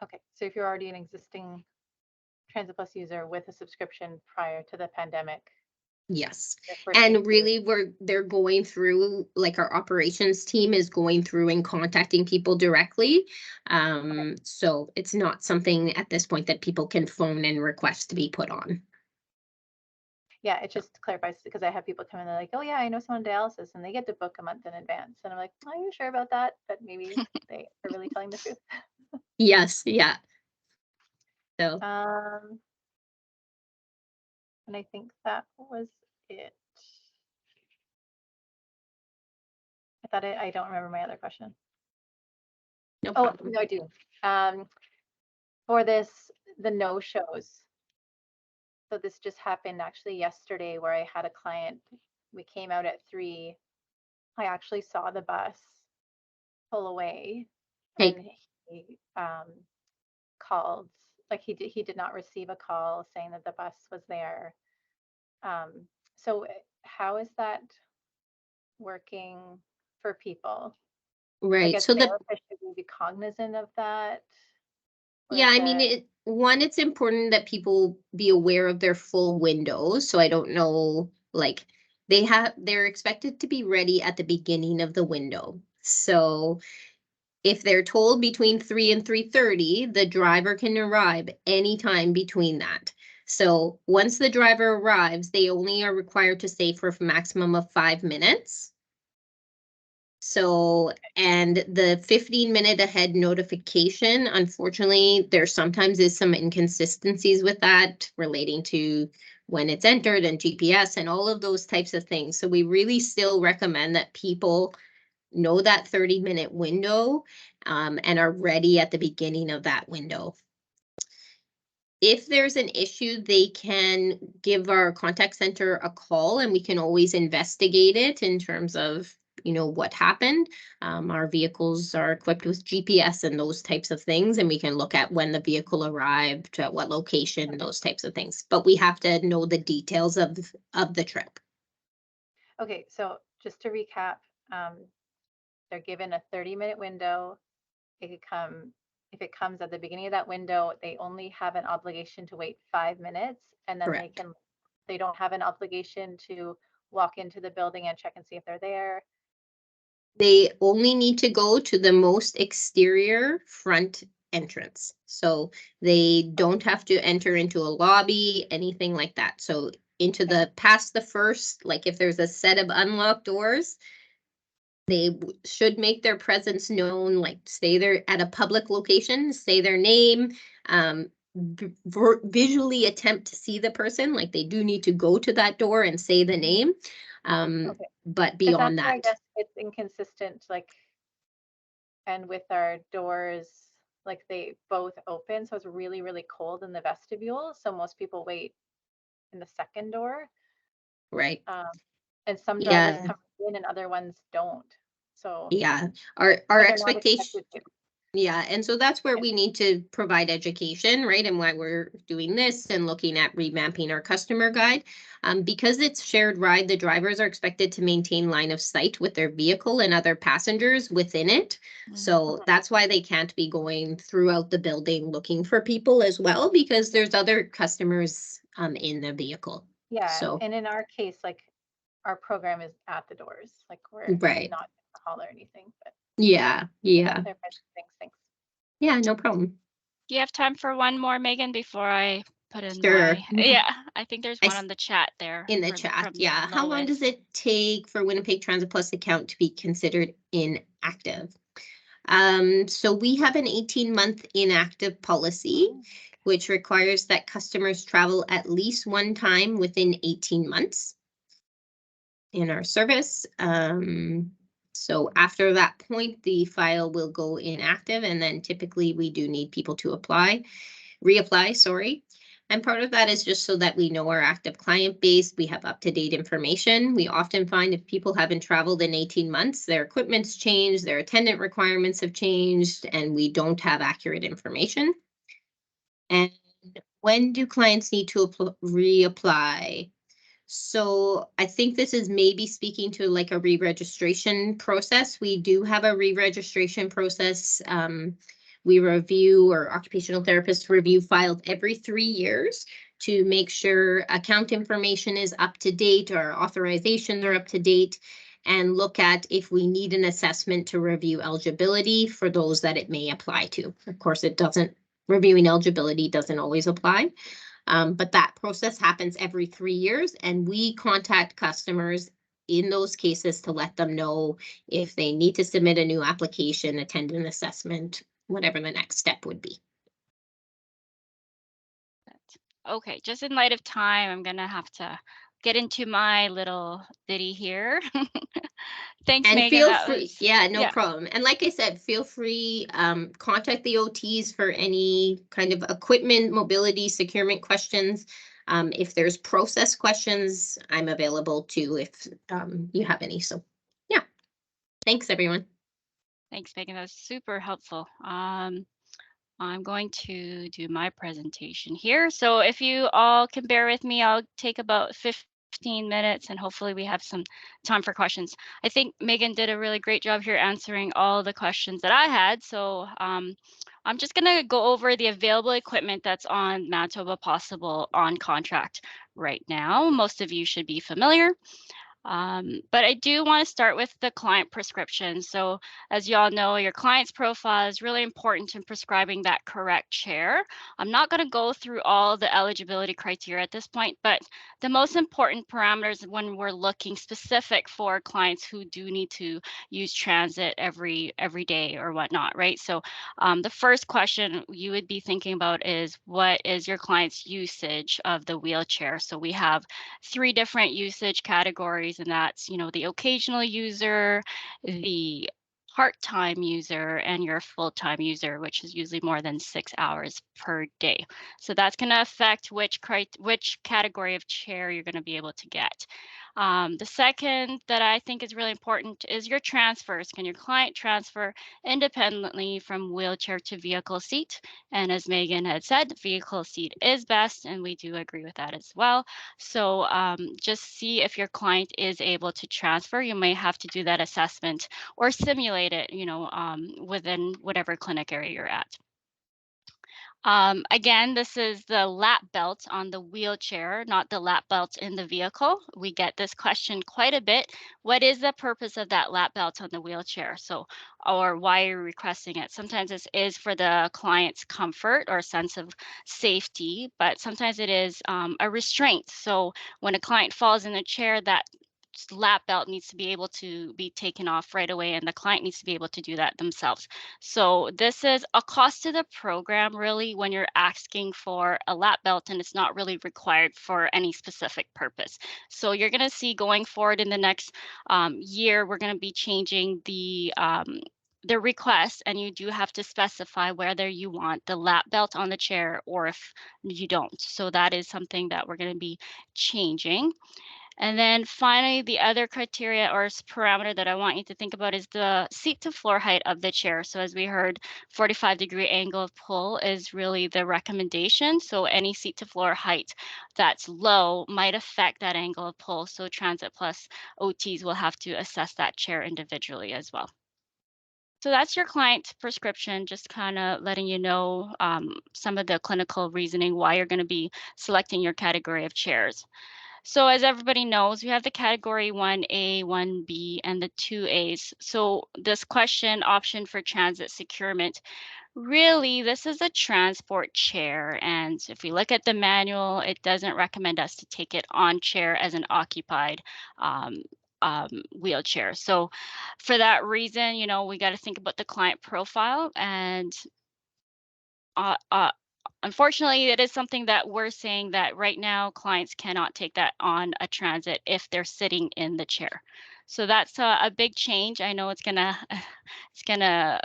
Okay. So if you're already an existing Transit Plus user with a subscription prior to the pandemic. Yes, they're forcing and you- really they're going through, like our operations team is going through and contacting people directly. So it's not something at this point that people can phone and request to be put on. Yeah, it just clarifies because I have people come in, they're like, oh yeah, I know someone on dialysis and they get to book a month in advance. And I'm like, are you sure about that? But maybe they are really telling the truth. Yes, yeah. So And I think that was it. I don't remember my other question. no Oh, problem. no, I do. For this, the no-shows. So this just happened actually yesterday where I had a client, we came out at 3. I actually saw the bus pull away Okay. and he called, like he did not receive a call saying that the bus was there. So how is that working for people? Like Right, as so the, therapists, should we be cognizant of that? Or yeah, is I mean, it- it's important that people be aware of their full windows, so I don't know, like, they're expected to be ready at the beginning of the window. So if they're told between 3 and 3:30, the driver can arrive anytime between that. So once the driver arrives, they only are required to stay for a maximum of 5 minutes. So, and the 15-minute ahead notification, unfortunately, there sometimes is some inconsistencies with that relating to when it's entered and GPS and all of those types of things. So we really still recommend that people know that 30-minute window and are ready at the beginning of that window. If there's an issue, they can give our contact center a call and we can always investigate it in terms of, what happened. Our vehicles are equipped with GPS and those types of things, and we can look at when the vehicle arrived, at what location, those types of things. But we have to know the details of the trip. Okay, so just to recap, they're given a 30-minute window. It could come, if it comes at the beginning of that window, they only have an obligation to wait 5 minutes, and then Correct. they don't have an obligation to walk into the building and check and see if they're there. They only need to go to the most exterior front entrance. So they don't have to enter into a lobby, anything like that. So into the past the first, like if there's a set of unlocked doors, they should make their presence known, like stay there at a public location, say their name, visually attempt to see the person, like they do need to go to that door and say the name. Okay. But 'Cause beyond that's where I that. guess it's inconsistent, like, and with our doors, like they both open, so it's really, really cold in the vestibule. So most people wait in the second door. Right. And some drivers Yeah. come in and other ones don't. So, Yeah. Our but they're not expectation. expected to. Yeah, and so that's where Yeah. we need to provide education, right? And why we're doing this and looking at revamping our customer guide. Because it's shared ride, the drivers are expected to maintain line of sight with their vehicle and other passengers within it. So that's why they can't be going throughout the building looking for people as well, because there's other customers in the vehicle. Yeah, So, and in our case, like our program is at the doors, like we're right. not in the hall or anything, but Yeah, yeah. thanks. Yeah, no problem. Do you have time for one more, Megan, before I put in Sure. my, yeah, I think there's I one on the chat there. In the from chat, yeah. How long does Lois. it take for Winnipeg Transit Plus account to be considered inactive? So we have an 18-month inactive policy, which requires that customers travel at least one time within 18 months in our service. So after that point, the file will go inactive, and then typically we do need people to reapply, sorry. And part of that is just so that we know our active client base, we have up-to-date information. We often find if people haven't traveled in 18 months, their equipment's changed, their attendant requirements have changed, and we don't have accurate information. And when do clients need to reapply? So I think this is maybe speaking to like a re-registration process. We do have a re-registration process. We review, or occupational therapists review files every 3 years to make sure account information is up to date, or authorizations are up to date, and look at if we need an assessment to review eligibility for those that it may apply to. Of course, reviewing eligibility doesn't always apply. But that process happens every 3 years, and we contact customers in those cases to let them know if they need to submit a new application, attend an assessment, whatever the next step would be. Okay, just in light of time, I'm gonna have to get into my little ditty here. Thanks, And Megan. feel That free, was, yeah, no yeah. problem. And like I said, feel free, contact the OTs for any kind of equipment, mobility, securement questions. If there's process questions, I'm available too if you have any. So yeah, thanks everyone. Thanks, Megan. That was super helpful. I'm going to do my presentation here. So if you all can bear with me, I'll take about 15 minutes and hopefully we have some time for questions. I think Megan did a really great job here answering all the questions that I had. So I'm just gonna go over the available equipment that's on Manitoba Possible on contract right now. Most of you should be familiar. But I do want to start with the client prescription. So as you all know, your client's profile is really important in prescribing that correct chair. I'm not going to go through all the eligibility criteria at this point, but the most important parameters when we're looking specific for clients who do need to use transit every day or whatnot, right? So the first question you would be thinking about is, what is your client's usage of the wheelchair? So we have 3 different usage categories, and that's, the occasional user, the part-time user, and your full-time user, which is usually more than 6 hours per day. So that's going to affect which category of chair you're going to be able to get. The second that I think is really important is your transfers. Can your client transfer independently from wheelchair to vehicle seat? And as Megan had said, vehicle seat is best, and we do agree with that as well. So just see if your client is able to transfer. You may have to do that assessment or simulate it, within whatever clinic area you're at. Again, this is the lap belt on the wheelchair, not the lap belt in the vehicle. We get this question quite a bit. What is the purpose of that lap belt on the wheelchair? So, or why are you requesting it? Sometimes this is for the client's comfort or sense of safety, but sometimes it is a restraint. So when a client falls in a chair, that lap belt needs to be able to be taken off right away, and the client needs to be able to do that themselves. So this is a cost to the program really when you're asking for a lap belt and it's not really required for any specific purpose. So you're going to see going forward in the next year, we're going to be changing the request, and you do have to specify whether you want the lap belt on the chair or if you don't. So that is something that we're going to be changing. And then finally, the other criteria or parameter that I want you to think about is the seat to floor height of the chair. So as we heard, 45-degree angle of pull is really the recommendation. So any seat to floor height that's low might affect that angle of pull. So Transit Plus OTs will have to assess that chair individually as well. So that's your client prescription, just kind of letting you know some of the clinical reasoning why you're going to be selecting your category of chairs. So as everybody knows, we have the category 1A, 1B, and the 2As. So this question, option for transit securement, really, this is a transport chair. And if we look at the manual, it doesn't recommend us to take it on chair as an occupied wheelchair. So for that reason, you know, we got to think about the client profile and unfortunately, it is something that we're saying that right now clients cannot take that on a transit if they're sitting in the chair. So that's a big change. I know it's gonna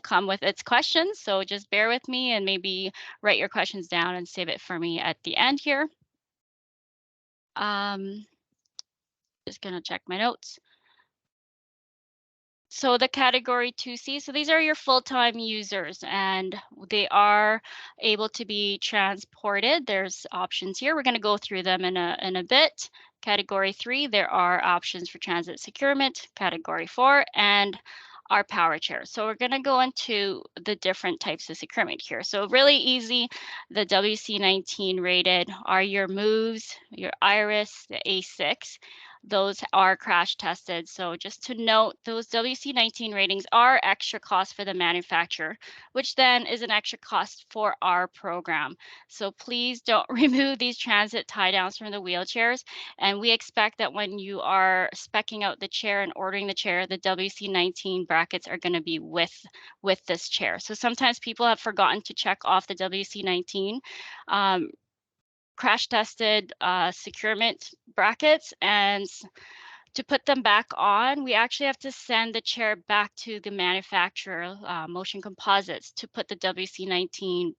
come with its questions. So just bear with me and maybe write your questions down and save it for me at the end here. Just gonna check my notes. So the category 2C, so these are your full-time users and they are able to be transported. There's options here. We're going to go through them in a bit. Category 3, there are options for transit securement. Category 4, and our power chair. So we're going to go into the different types of securement here. So really easy. The WC19 rated are your moves, your Iris, the A6. Those are crash tested. So just to note, those WC19 ratings are extra cost for the manufacturer, which then is an extra cost for our program. So please don't remove these transit tie downs from the wheelchairs. And we expect that when you are speccing out the chair and ordering the chair, the WC19 brackets are going to be with this chair. So sometimes people have forgotten to check off the WC19. Crash tested securement brackets, and to put them back on, we actually have to send the chair back to the manufacturer, Motion Composites, to put the WC19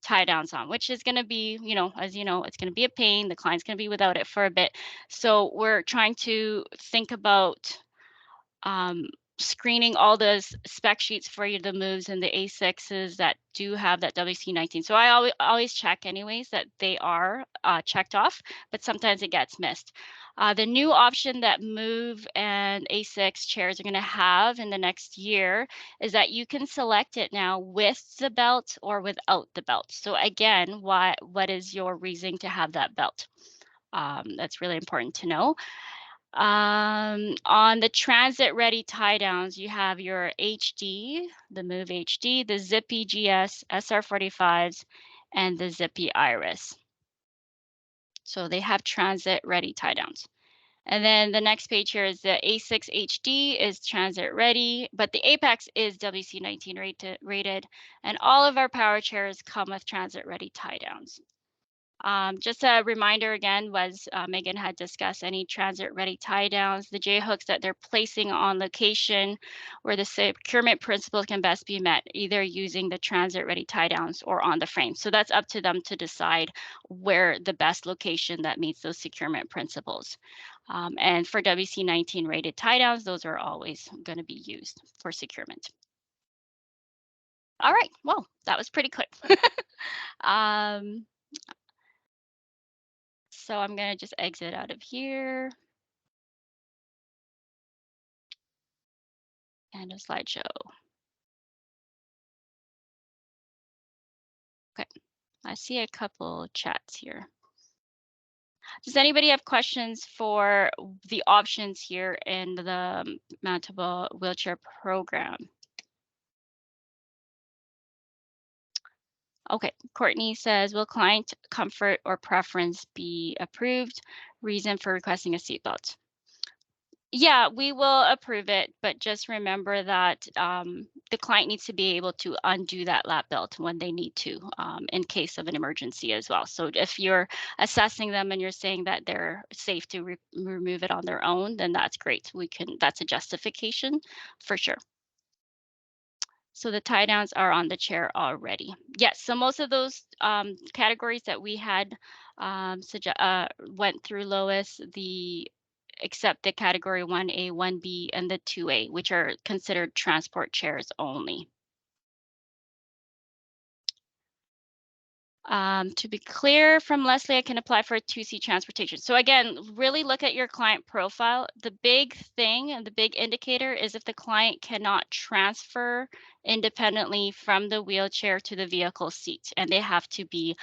tie downs on, which is going to be, you know, as you know, it's going to be a pain. The client's going to be without it for a bit. So we're trying to think about screening all those spec sheets for you, the moves and the A6s that do have that WC19. So I always check anyways that they are checked off, but sometimes it gets missed. The new option that Move and A6 chairs are going to have in the next year is that you can select it now with the belt or without the belt. So again, what is your reason to have that belt? That's really important to know. On the transit ready tie downs, you have your HD, the Move HD, the Zippy GS, SR45s, and the Zippy Iris. So they have transit ready tie downs. And then the next page here is the A6 HD is transit ready, but the Apex is WC19 rated, and all of our power chairs come with transit ready tie downs. Just a reminder again, was Megan had discussed any transit ready tie downs, the J hooks that they're placing on location where the securement principles can best be met, either using the transit ready tie downs or on the frame. So that's up to them to decide where the best location that meets those securement principles. And for WC19 rated tie downs, those are always going to be used for securement. All right, well, that was pretty quick. So I'm going to just exit out of here. And a slideshow. Okay, I see a couple chats here. Does anybody have questions for the options here in the mountable wheelchair program? Okay, Courtney says, will client comfort or preference be approved? Reason for requesting a seatbelt? Yeah, we will approve it, but just remember that the client needs to be able to undo that lap belt when they need to in case of an emergency as well. So if you're assessing them and you're saying that they're safe to remove it on their own, then that's great. That's a justification for sure. So the tie downs are on the chair already. Yes, so most of those categories that we had went through, Lois, except the category 1A, 1B, and the 2A, which are considered transport chairs only. To be clear from Leslie, I can apply for a 2C transportation. So again, really look at your client profile. The big thing and the big indicator is if the client cannot transfer independently from the wheelchair to the vehicle seat, and they have to be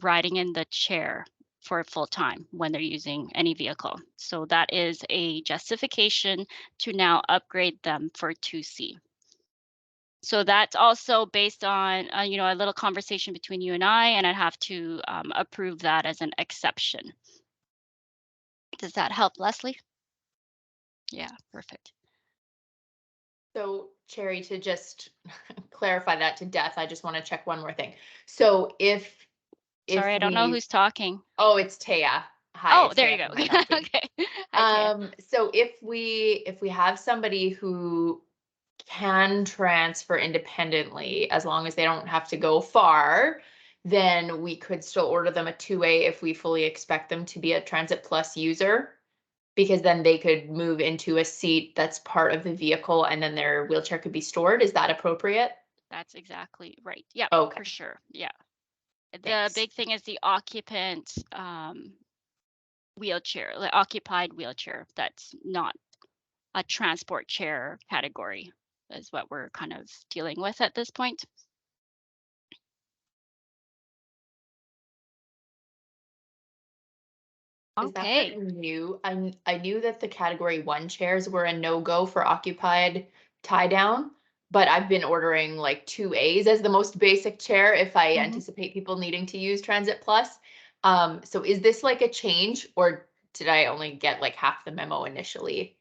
riding in the chair for full time when they're using any vehicle. So that is a justification to now upgrade them for 2C. So that's also based on, you know, a little conversation between you and I'd have to approve that as an exception. Does that help, Leslie? Yeah, perfect. So Cherry, to just clarify that to death, I just want to check one more thing. So if Sorry, I don't know who's talking. Oh, it's Taya. Hi, Oh, it's there Taya you go. from My Talking. Okay. Hi, Taya. So if we have somebody who can transfer independently, as long as they don't have to go far, then we could still order them a 2A if we fully expect them to be a Transit Plus user, because then they could move into a seat that's part of the vehicle and then their wheelchair could be stored. Is that appropriate? That's exactly right. Yeah, Okay. for sure. Yeah. The Thanks. big thing is the occupant wheelchair, the occupied wheelchair. That's not a transport chair category is what we're kind of dealing with at this point. Is that Okay. part new? I knew that the category 1 chairs were a no-go for occupied tie down, but I've been ordering like 2As as the most basic chair if I anticipate people needing to use Transit Plus. So is this like a change, or did I only get like half the memo initially?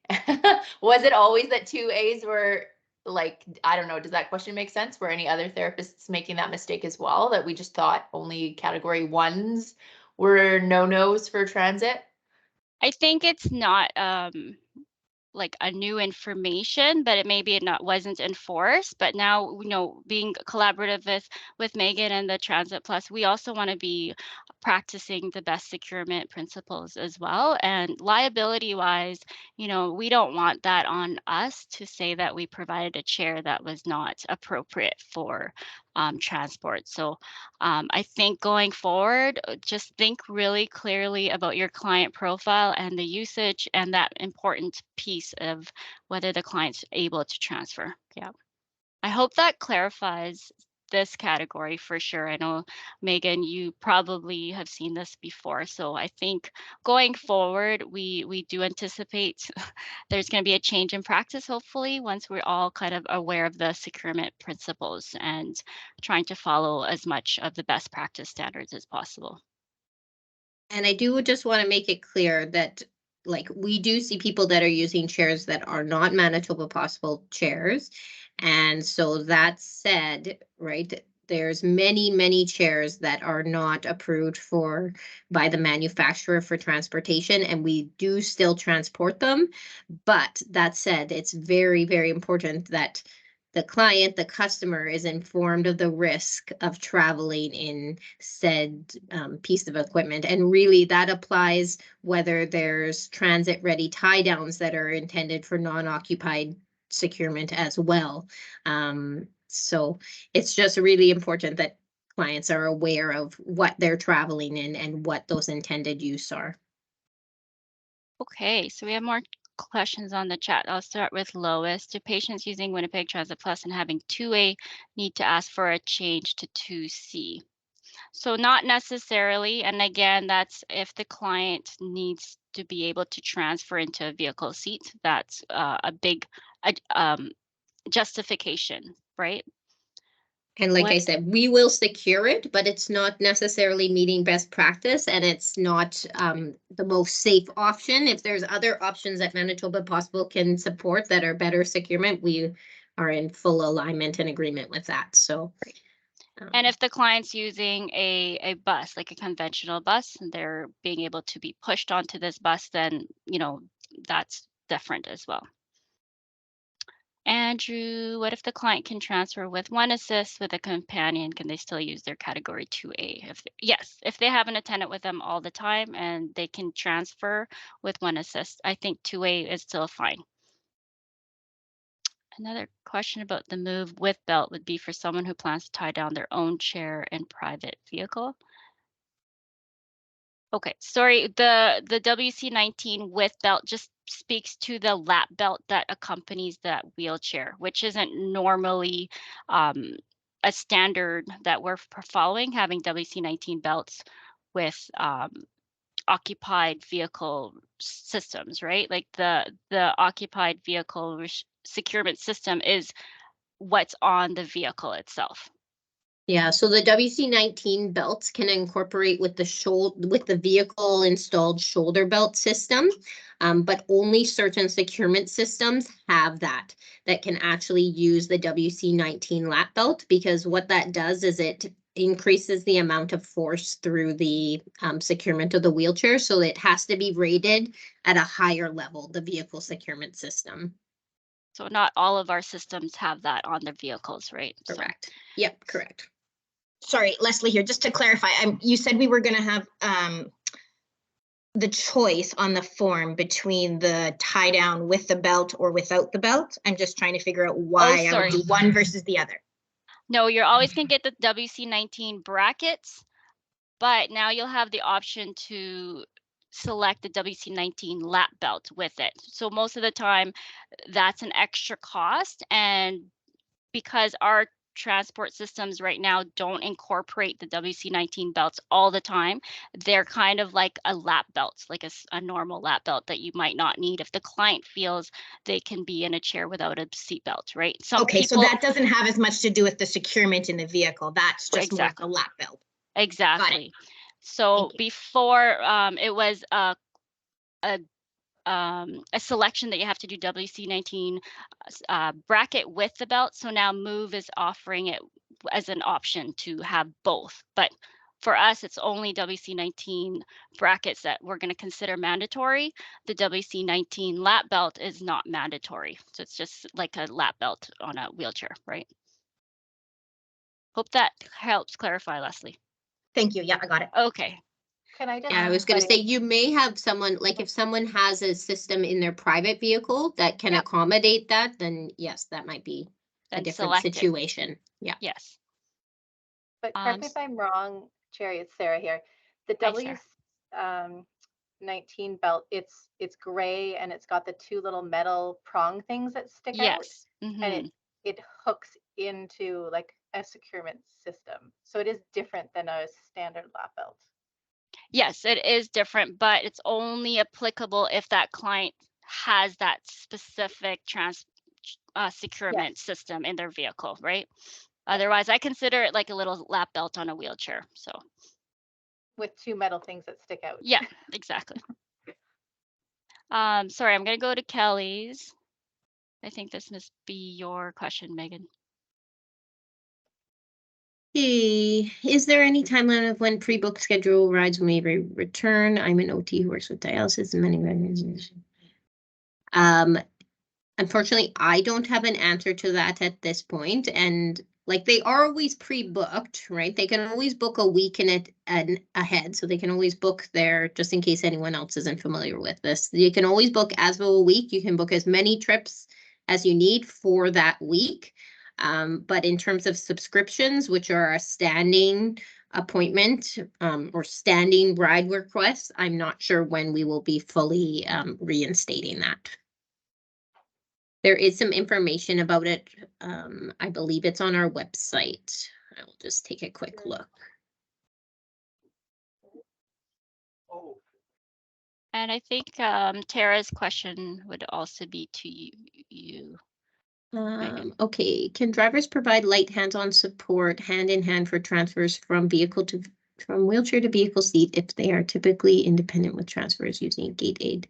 Was it always that 2As were like, I don't know, does that question make sense? Were any other therapists making that mistake as well, that we just thought only category 1s were no-nos for transit? I think it's not like a new information, but it wasn't enforced. But now, you know, being collaborative with Megan and the Transit Plus, we also want to be practicing the best securement principles as well. And liability wise, you know, we don't want that on us to say that we provided a chair that was not appropriate for transport. So I think going forward, just think really clearly about your client profile and the usage and that important piece of whether the client's able to transfer. Yeah. I hope that clarifies this category for sure. I know, Megan, you probably have seen this before. So I think going forward, we do anticipate there's going to be a change in practice, hopefully, once we're all kind of aware of the securement principles and trying to follow as much of the best practice standards as possible. And I do just want to make it clear that, like, we do see people that are using chairs that are not Manitoba Possible chairs. And so that said, right, there's many chairs that are not approved by the manufacturer for transportation, and we do still transport them. But that said, it's very important that the client, the customer, is informed of the risk of traveling in said piece of equipment. And really that applies whether there's transit ready tie downs that are intended for non-occupied securement as well. So it's just really important that clients are aware of what they're traveling in and what those intended use are. Okay, so we have more questions on the chat. I'll start with Lois. Do patients using Winnipeg Transit Plus and having 2A need to ask for a change to 2C? So not necessarily. And again, that's if the client needs to be able to transfer into a vehicle seat. That's a big justification, right? And like I said, we will secure it, but it's not necessarily meeting best practice, and it's not the most safe option. If there's other options that Manitoba Possible can support that are better securement, we are in full alignment and agreement with that. So. And if the client's using a bus, like a conventional bus, and they're being able to be pushed onto this bus, then, you know, that's different as well. Andrew, what if the client can transfer with one assist with a companion? Can they still use their category 2A? Yes, if they have an attendant with them all the time and they can transfer with one assist, I think 2A is still fine. Another question about the move with belt would be for someone who plans to tie down their own chair in private vehicle. Okay, sorry, the WC19 with belt just speaks to the lap belt that accompanies that wheelchair, which isn't normally a standard that we're following, having WC19 belts with occupied vehicle systems, right? Like the occupied vehicle securement system is what's on the vehicle itself. Yeah, so the WC19 belts can incorporate with the vehicle installed shoulder belt system, but only certain securement systems have that can actually use the WC19 lap belt, because what that does is it increases the amount of force through the securement of the wheelchair, so it has to be rated at a higher level, the vehicle securement system. So not all of our systems have that on their vehicles, right? Correct. So, yep, correct. Sorry, Leslie here, just to clarify, you said we were going to have the choice on the form between the tie down with the belt or without the belt. I'm just trying to figure out why I would do one versus the other. No, you're always going to get the WC19 brackets, but now you'll have the option to select the WC19 lap belt with it. So most of the time that's an extra cost, and because our transport systems right now don't incorporate the WC19 belts all the time, they're kind of like a lap belt, like a normal lap belt that you might not need if the client feels they can be in a chair without a seat belt, right? Okay, so that doesn't have as much to do with the securement in the vehicle. That's just more of the lap belt. Exactly. So before it was a selection that you have to do WC19 bracket with the belt. So now Move is offering it as an option to have both. But for us, it's only WC19 brackets that we're going to consider mandatory. The WC19 lap belt is not mandatory. So it's just like a lap belt on a wheelchair, right? Hope that helps clarify, Leslie. Thank you. Yeah, I got it. Okay. Can I just? Yeah, I was going to say, you may have someone, like if someone has a system in their private vehicle that can accommodate that, then yes, that might be a different situation. Yeah. Yes. But correct me if I'm wrong, Cherry, it's Sarah here. The W19 belt, it's gray and it's got the two little metal prong things that stick out. And it hooks into like a securement system. So it is different than a standard lap belt. Yes, it is different, but it's only applicable if that client has that specific securement system in their vehicle, right? Otherwise, I consider it like a little lap belt on a wheelchair. So with two metal things that stick out. Yeah, exactly. Sorry, I'm going to go to Kelly's. I think this must be your question, Megan. Hey, is there any timeline of when pre-booked schedule rides may return? I'm an OT who works with dialysis and many organizations. Unfortunately, I don't have an answer to that at this point, and like they are always pre-booked, right? They can always book a week in it and ahead, so they can always book there just in case anyone else isn't familiar with this. You can always book as of a week. You can book as many trips as you need for that week. But in terms of subscriptions, which are a standing appointment or standing ride requests, I'm not sure when we will be fully reinstating that. There is some information about it. I believe it's on our website. I'll just take a quick look. And I think Tara's question would also be to you. Okay, can drivers provide light hands-on support hand in hand for transfers from wheelchair to vehicle seat if they are typically independent with transfers using a gait aid,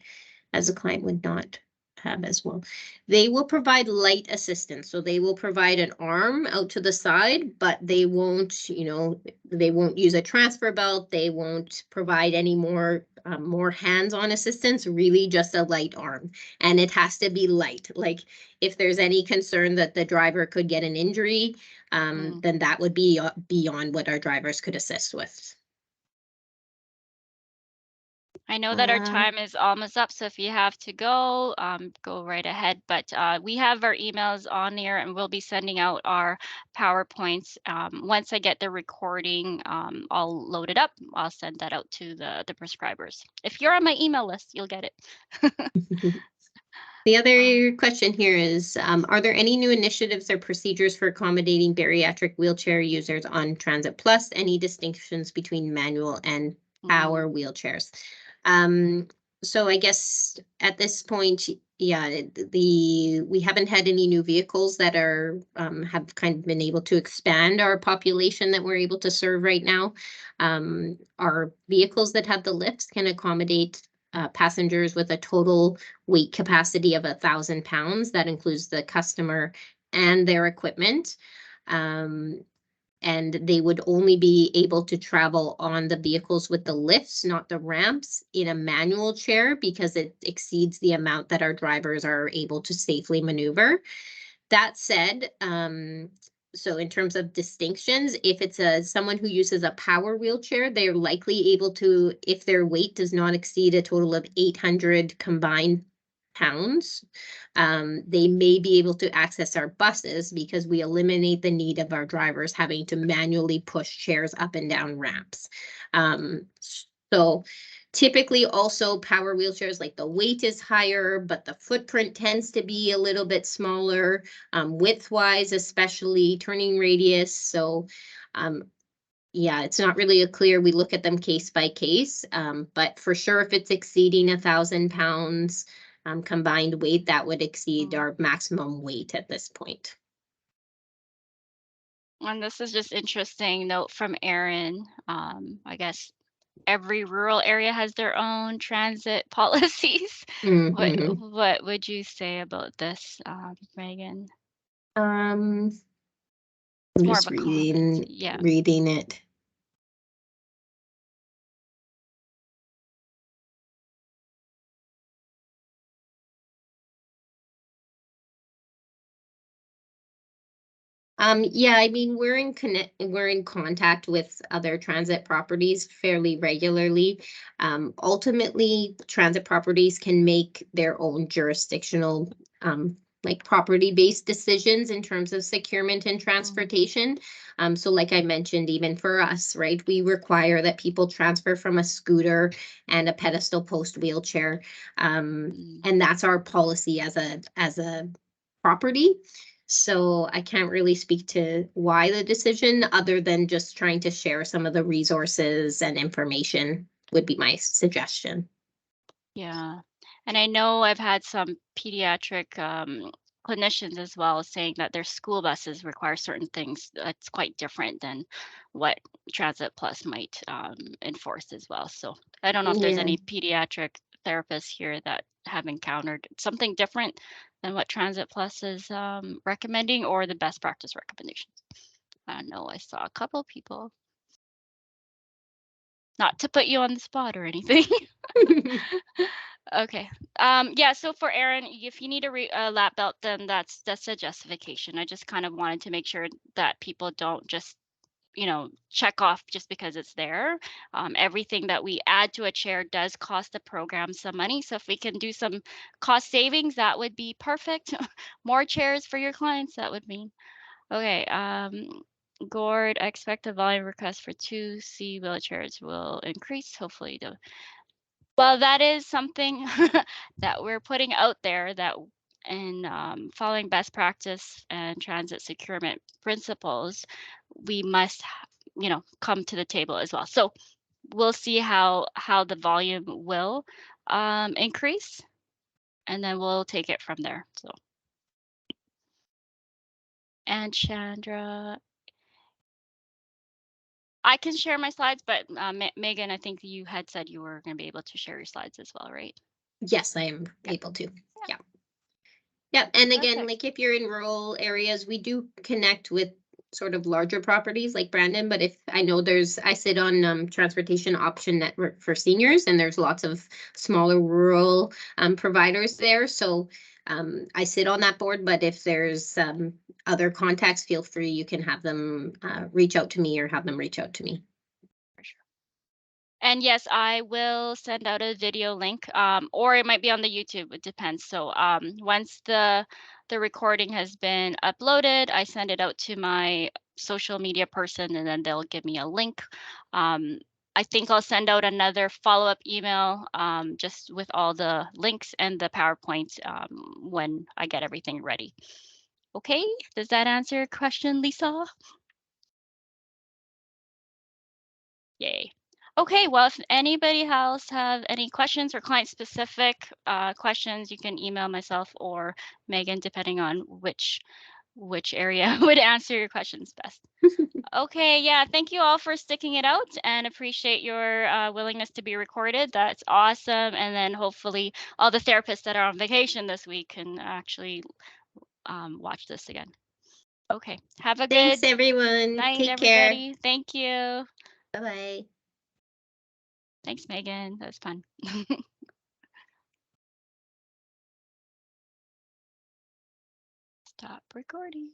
as a client would not have as well. They will provide light assistance, so they will provide an arm out to the side, but they won't, you know, they won't use a transfer belt. They won't provide any more hands-on assistance, really just a light arm. And it has to be light. Like if there's any concern that the driver could get an injury, then that would be beyond what our drivers could assist with. I know that our time is almost up, so if you have to go, go right ahead. But we have our emails on there, and we'll be sending out our PowerPoints. Once I get the recording, I'll load it up. I'll send that out to the prescribers. If you're on my email list, you'll get it. The other question here is, are there any new initiatives or procedures for accommodating bariatric wheelchair users on Transit Plus? Any distinctions between manual and power wheelchairs? So I guess at this point, yeah, we haven't had any new vehicles that are have kind of been able to expand our population that we're able to serve right now. Our vehicles that have the lifts can accommodate passengers with a total weight capacity of 1,000 pounds. That includes the customer and their equipment. And they would only be able to travel on the vehicles with the lifts, not the ramps, in a manual chair because it exceeds the amount that our drivers are able to safely maneuver. That said, so in terms of distinctions, if it's someone who uses a power wheelchair, they're likely able to, if their weight does not exceed a total of 800 combined pounds, they may be able to access our buses because we eliminate the need of our drivers having to manually push chairs up and down ramps. So typically also power wheelchairs, like the weight is higher, but the footprint tends to be a little bit smaller, width-wise, especially turning radius. So yeah, it's not really a clear, we look at them case by case, but for sure, if it's exceeding 1,000 pounds combined weight, that would exceed our maximum weight at this point. And this is just interesting note from Erin. I guess every rural area has their own transit policies. What would you say about this, Megan? I'm More just of a comment. Yeah. reading it. Yeah, I mean, we're in contact with other transit properties fairly regularly. Ultimately, transit properties can make their own jurisdictional, like property-based decisions in terms of securement and transportation. So like I mentioned, even for us, right, we require that people transfer from a scooter and a pedestal post wheelchair. And that's our policy as a property. So I can't really speak to why the decision, other than just trying to share some of the resources and information would be my suggestion. Yeah. And I know I've had some pediatric clinicians as well saying that their school buses require certain things that's quite different than what Transit Plus might enforce as well. So I don't know if there's Yeah. any pediatric therapists here that have encountered something different than what Transit Plus is recommending, or the best practice recommendations. I know I saw a couple people. Not to put you on the spot or anything. Okay. Yeah, so for Erin, if you need a lap belt, then that's a justification. I just kind of wanted to make sure that people don't just, you know, check off just because it's there. Everything that we add to a chair does cost the program some money. So if we can do some cost savings, that would be perfect. More chairs for your clients, that would mean. Okay. Gord, I expect the volume request for 2C wheelchairs will increase. Hopefully well, that is something that we're putting out there, that in following best practice and transit securement principles, we must, you know, come to the table as well. So we'll see how the volume will increase, and then we'll take it from there. So, and Chandra, I can share my slides, but Megan, I think you had said you were going to be able to share your slides as well, right? Yes, I am able to. Yeah. Yeah, and again, Perfect. like if you're in rural areas, we do connect with sort of larger properties like Brandon, but if I know I sit on Transportation Option Network for seniors, and there's lots of smaller rural providers there. So I sit on that board, but if there's other contacts, feel free, you can have them reach out to me or have them reach out to me. And yes, I will send out a video link, or it might be on the YouTube. It depends. So once the recording has been uploaded, I send it out to my social media person, and then they'll give me a link. I think I'll send out another follow-up email just with all the links and the PowerPoint when I get everything ready. Okay, does that answer your question, Lisa? Yay. Okay, well, if anybody else have any questions or client-specific questions, you can email myself or Megan, depending on which area would answer your questions best. Okay, yeah, thank you all for sticking it out and appreciate your willingness to be recorded. That's awesome. And then hopefully all the therapists that are on vacation this week can actually watch this again. Okay, have a Thanks, good everyone. night, Take care. everybody. Thank you. Bye-bye. Thanks, Megan. That was fun. Stop recording.